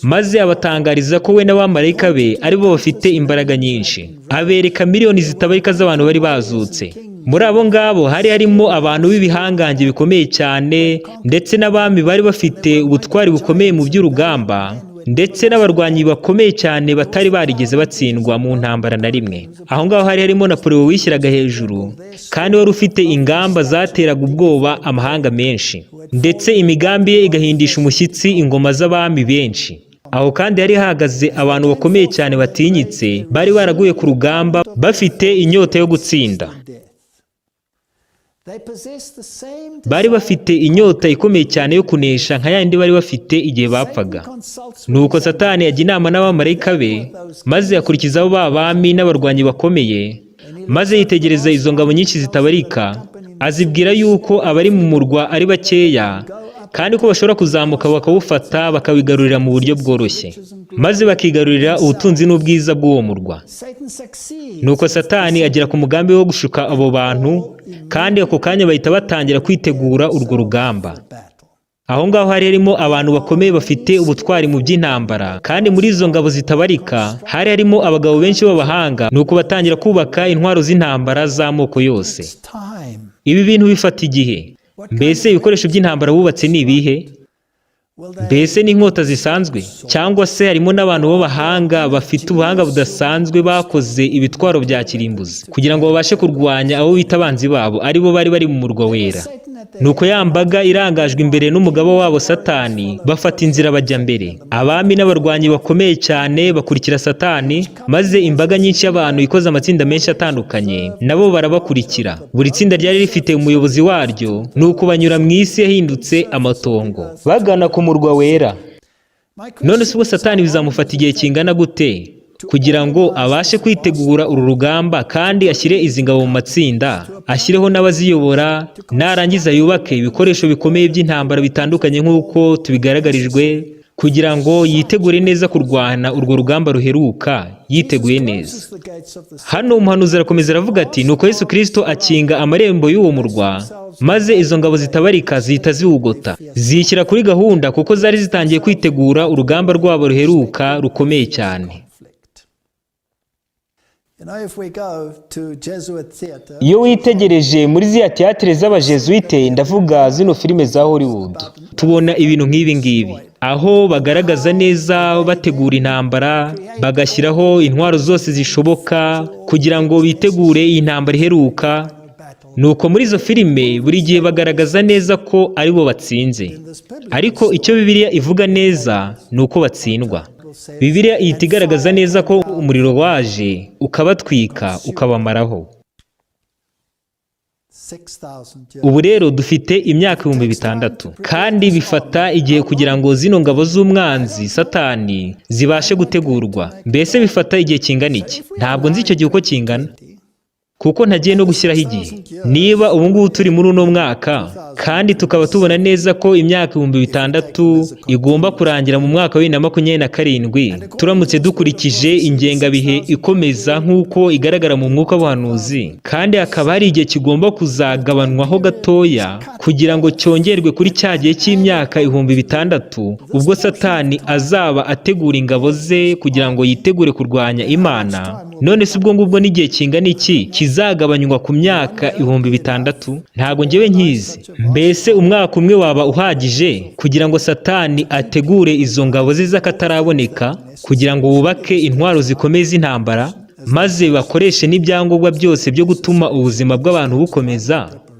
maze abatangariza ko we n'abamarayika be ari bo bafite imbaraga nyinshi. Abereka miliyoni zitabarika z'abantu bari bazutse. Muri abo ngabo hari harimo abantu b'ibihangange bikomeye cyane, ndetse n'abami bari bafite ubutwari bukomeye mu by'urugamba, ndetse n'abarwanyi bakomeye cyane batari barigeze batsindwa mu ntambara na rimwe. Aho ngaho hari harimo Napoleon wishyiraga hejuru, kandi wari ufite ingamba zateraga ubwoba amahanga menshi, ndetse imigambi ye igahindisha umushyitsi ingoma z'abami benshi. Aho kandi hari hahagaze abantu bakomeye cyane batinyitse, bari baraguye ku rugamba bafite inyota yo gutsinda. Bari bafite inyota ikomeye cyane yo kunesha nka yandi bari bafite igihe bapfaga. Nuko Satani yajya inama n'abamarayika be, maze yakurikizaho ba bami n'abarwanyi bakomeye, maze yitegereza izo ngabo nyinshi zitabarika, azibwira yuko abari mu murwa ari bakeya, kandi ko bashobora kuzamuka bakawufata bakawigarurira mu buryo bworoshye, maze bakigarurira ubutunzi n'ubwiza bw'uwo murwa. Nuko Satani agera ku mugambi wo gushuka abo bantu, kandi ako kanya bahita batangira kwitegura urwo rugamba. Aho ngaho hari harimo abantu bakomeye bafite ubutwari mu by'intambara, kandi muri izo ngabo zitabarika hari harimo abagabo benshi b'abahanga. Nuko batangira kubaka intwaro z'intambara z'amoko yose. Ibi bintu bifata igihe. Mbese ibikoresho by'intambara bubatse ni ibihe? Mbese ni inkota zisanzwe, cyangwa se harimo n'abantu b'abahanga bafite ubuhanga budasanzwe bakoze ibitwaro bya kirimbuzi kugira ngo babashe kurwanya abo bita abanzi babo, ari bo bari mu murwa wera. Nuko ya mbaga irangajwe imbere n'umugabo wabo Satani bafata inzira bajya mbere. Abami n'abarwanyi bakomeye cyane bakurikira Satani, maze imbaga nyinshi y'abantu ikoze amatsinda menshi atandukanye nabo barabakurikira. Buri tsinda ryari rifite umuyobozi waryo, nuko banyura mu isi yahindutse amatongo bagana ku murwa wera. None se ubwo Satani bizamufata igihe kingana gute kugira ngo abashe kwitegura uru rugamba, kandi ashyire izi ngabo mu matsinda, ashyireho n'abaziyobora, narangiza yubake ibikoresho bikomeye by'intambara bitandukanye nk'uko tubigaragarijwe, kugira ngo yitegure neza kurwana urwo rugamba ruheruka yiteguye neza. Hano umuhanuzi arakomeza aravuga ati, nuko Yesu Kristo akinga amarembo y'uwo murwa, maze izo ngabo zitabarika zihita ziwugota, zishyira kuri gahunda kuko zari zitangiye kwitegura urugamba rwabo ruheruka rukomeye cyane. Iyo witegereje muri ziriya teatire z'abajesuite, ndavuga zino filime za Hollywood, tubona ibintu nk'ibi ngibi, aho bagaragaza neza bategura intambara, bagashyiraho intwaro zose zishoboka kugira ngo bitegure iyi ntambara iheruka. nuko muri izo filime buri gihe bagaragaza neza ko ari bo batsinze, ariko icyo Bibiliya ivuga neza ni uko batsindwa. Bibiliya ihita igaragaza neza ko umuriro waje ukabatwika ukabamaraho. Ubu rero dufite imyaka 6,000 kandi bifata igihe kugira ngo zino ngabo z'umwanzi Satani zibashe gutegurwa. Mbese bifata igihe kingana iki? Ntabwo nzi icyo gihe uko kingana, kuko ntagiye no gushyiraho igihe. Niba ubu ngubu turi muri uno mwaka kandi tukaba tubona neza ko imyaka 6,000 igomba kurangira mu mwaka wa 2027, turamutse dukurikije ingengabihe ikomeza nk'uko igaragara mu mwuka w'ubuhanuzi, kandi hakaba hari igihe kigomba kuzagabanwaho gatoya kugira ngo cyongerwe kuri cya gihe cy'imyaka 6,000 ubwo Satani azaba ategura ingabo ze kugira ngo yitegure kurwanya Imana. None si ubwo ngubwo n'igihe kingana iki kizagabanywa ku myaka 6,000? Ntabwo njyewe nkizi. Mbese umwaka umwe waba uhagije kugira ngo Satani ategure izo ngabo ze z'akataraboneka kugira ngo bubake intwaro zikomeye z'intambara, maze bakoreshe n'ibyangombwa byose byo gutuma ubuzima bw'abantu bukomeza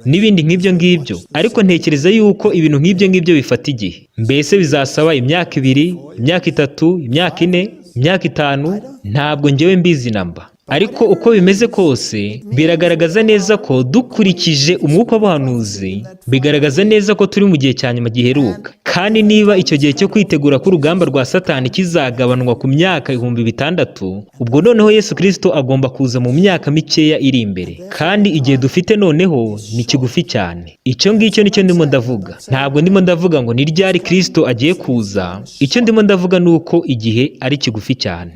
n'ibindi nk'ibyo ngibyo? Ariko ntekereza yuko ibintu nk'ibyo ngibyo bifata igihe. Mbese bizasaba imyaka 2, imyaka 3, imyaka 4, imyaka 5? Ntabwo njyewe mbizi namba. Ariko uko bimeze kose biragaragaza neza ko dukurikije umwuka w'ubuhanuzi, bigaragaza neza ko turi mu gihe cya nyuma giheruka. Kandi niba icyo gihe cyo kwitegura k'urugamba rwa Satani kizagabanwa ku myaka 6,000, ubwo noneho Yesu Kristo agomba kuza mu myaka mikeya iri imbere. Kandi igihe dufite noneho ni kigufi cyane. Icyo ngicyo nicyo ndimo ndavuga. Ntabwo ndimo ndavuga ngo ni ryari Kristo agiye kuza. Icyo ndimo ndavuga ni uko igihe ari kigufi cyane.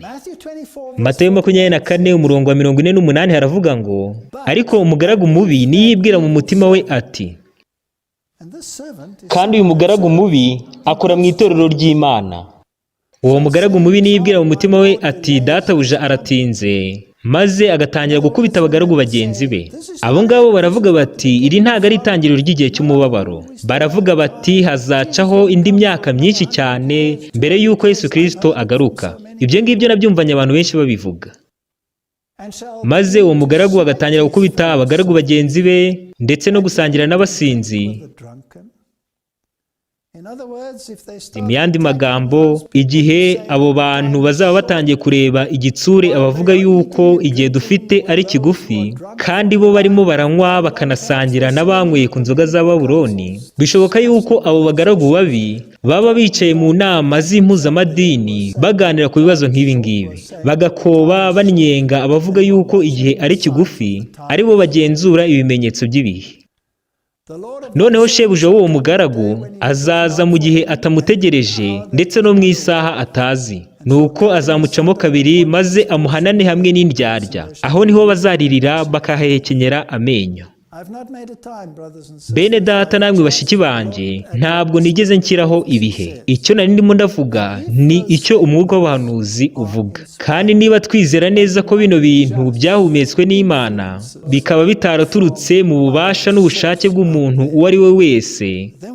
Matayo 24 umurongo wa 48 haravuga ngo, ariko umugaragu mubi niyibwira mu mutima we ati, kandi uyu mugaragu mubi akora mu itorero ry'Imana. Uwo mugaragu mubi niyibwira mu mutima we ati, databuja aratinze, maze agatangira gukubita abagaragu bagenzi be. Abo ngabo baravuga bati, iri ntago ari itangiriro ry'igihe cy'umubabaro. Baravuga bati, hazacaho indi myaka myinshi cyane mbere y'uko Yesu Kristo agaruka. Ibyo ngibyo nabyumvanye abantu benshi babivuga. Maze uwo mugaragu agatangira gukubita abagaragu bagenzi be ndetse no gusangira n'abasinzi. Mu yandi magambo, igihe abo bantu bazaba batangiye kureba igitsure abavuga yuko igihe dufite ari kigufi, kandi bo barimo baranywa bakanasangira n'abanyweye ku nzoga za Babuloni, bishoboka yuko abo bagaragu babi baba bicaye mu nama z'impuzamadini baganira ku bibazo nk'ibi ngibi, bagakoba banyenga abavuga yuko igihe ari kigufi, ari bo bagenzura ibimenyetso by'ibihe. Noneho shebuja w'uwo mugaragu azaza mu gihe atamutegereje ndetse no mu isaha atazi. Nuko azamucamo kabiri maze amuhanane hamwe n'indyarya. Aho niho bazaririra bakahekenyera amenyo. Bene data namwe bashiki banje, ntabwo nigeze nshyiraho ibihe. Icyo nari ndimo ndavuga ni icyo umwuka w'ubuhanuzi uvuga. Kandi niba twizera neza ko bino bintu byahumetswe n'Imana, bikaba bitaraturutse mu bubasha n'ubushake bw'umuntu uwo ari we wese,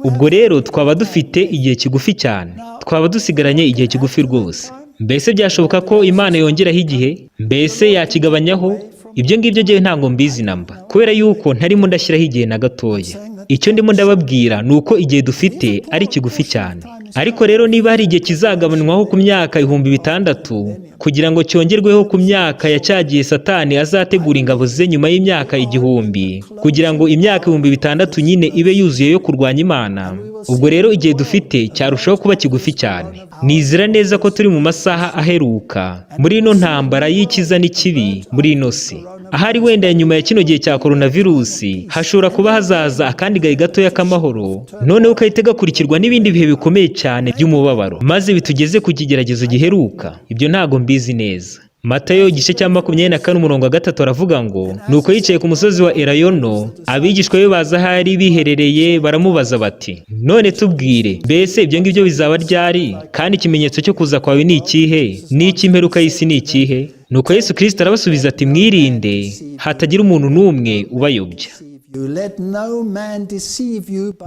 ubwo rero twaba dufite igihe kigufi cyane. Twaba dusigaranye igihe kigufi rwose. Mbese byashoboka ko Imana yongeraho igihe? Mbese yakigabanyaho? Ibyo ngibyo njyewe ntabwo mbizi namba, kubera yuko ntarimo ndashyiraho igihe na gatoya. Icyo ndimo ndababwira ni uko igihe dufite ari kigufi cyane. Ariko rero niba hari igihe kizagabanwaho ku myaka 6,000 kugira ngo cyongerweho ku myaka ya cyagiye Satani azategura ingabo ze nyuma y'imyaka 1,000, kugira ngo imyaka 6,000 nyine ibe yuzuye yo kurwanya Imana, ubwo rero igihe dufite cyarushaho kuba kigufi cyane. Nizera neza ko turi mu masaha aheruka muri ino ntambara y'ikiza n'ikibi muri ino si. Ahari wenda nyuma ya kino gihe cya coronavirusi hashobora kuba hazaza akandi gahe gatoya k'amahoro, noneho ukahita gakurikirwa n'ibindi bihe bikomeye cyane by'umubabaro, maze bitugeze ku kigeragezo giheruka. Ibyo ntago mbizi neza. Matayo igice cya 24 umurongo wa 3 aravuga ngo, nuko yicaye ku musozi wa Elayono, abigishwa be baza ahari biherereye baramubaza bati, none tubwire, mbese ibyo ngibyo bizaba ryari? Kandi ikimenyetso cyo kuza kwawe ni ikihe? N'icy'imperuka y'isi ni ikihe? Nuko Yesu Kristo arabasubiza ati, mwirinde hatagira umuntu n'umwe ubayobya.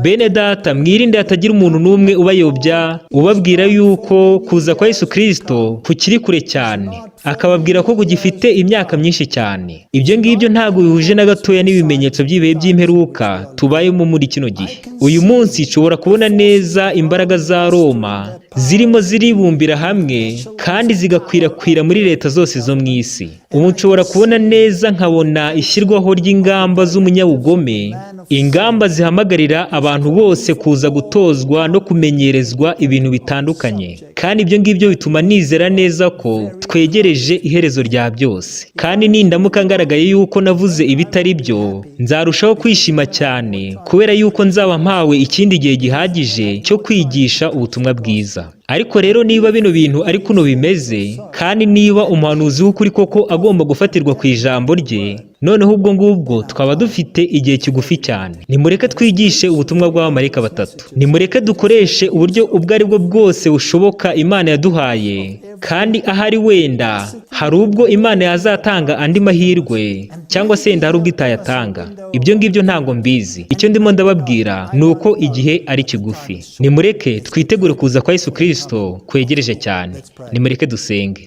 Bene data, mwirinde hatagira umuntu n'umwe ubayobya ubabwira yuko kuza kwa Yesu Kristo kukiri kure cyane. akababwira ko kugifite imyaka myinshi cyane. Ibyo ngibyo ntabwo bihuje na gatoya n'ibimenyetso by'ibihe by'imperuka tubayemo muri kino gihe. Uyu munsi nshobora kubona neza imbaraga za Roma zirimo ziribumbira hamwe kandi zigakwirakwira muri leta zose zo mu isi. Ubu nshobora kubona neza nkabona ishyirwaho ry'ingamba z'umunyabugome, ingamba zihamagarira abantu bose kuza gutozwa no kumenyerezwa ibintu bitandukanye. Kandi ibyo ngibyo bituma nizera neza ko twegereje iherezo rya byose. Kandi nindamuka ngaragaye yuko navuze ibitari byo, nzarushaho kwishima cyane kubera yuko nzaba mpawe ikindi gihe gihagije cyo kwigisha ubutumwa bwiza. Ariko rero niba bino bintu ari kuno bimeze, kandi niba umuhanuzi w'ukuri koko agomba gufatirwa ku ijambo rye, noneho ubwo ngubwo twaba dufite igihe kigufi cyane. Nimureke twigishe ubutumwa bw'abamarayika batatu. Nimureke dukoreshe uburyo ubwo ari bwo bwose bushoboka Imana yaduhaye, kandi ahari wenda hari ubwo Imana yazatanga andi mahirwe, cyangwa se wenda hari ubwo itayatanga. Ibyo ngibyo ntabwo mbizi. Icyo ndimo ndababwira ni uko igihe ari kigufi. Nimureke twitegure kuza kwa Yesu Kristo kwegereje cyane. Nimureke dusenge.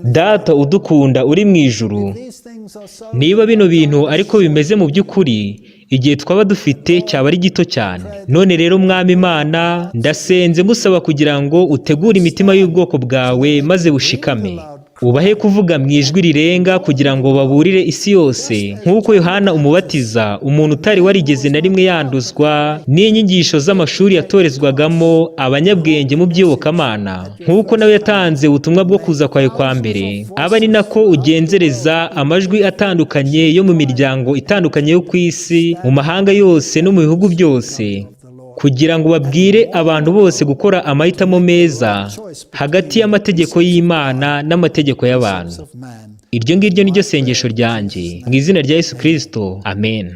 Data udukunda uri mu ijuru, niba bino bintu ariko bimeze mu by'ukuri, igihe twaba dufite cyaba ari gito cyane. None rero Mwami Imana, ndasenze ngusaba kugira ngo utegure imitima y'ubwoko bwawe maze bushikame. Ubahe kuvuga mu ijwi rirenga kugira ngo baburire isi yose, nk'uko Yohana Umubatiza, umuntu utari warigeze na rimwe yanduzwa n'inyigisho z'amashuri yatorezwagamo abanyabwenge mu by'iyobokamana, nk'uko nawe yatanze ubutumwa bwo kuza kwawe kwa mbere, aba ari nako ugenzereza amajwi atandukanye yo mu miryango itandukanye yo ku isi, mu mahanga yose no mu bihugu byose, kugira ngo babwire abantu bose gukora amahitamo meza hagati y'amategeko y'Imana n'amategeko y'abantu. Iryo ngiryo ni ryo sengesho ryanjye, mu izina rya Yesu Kristo, amen.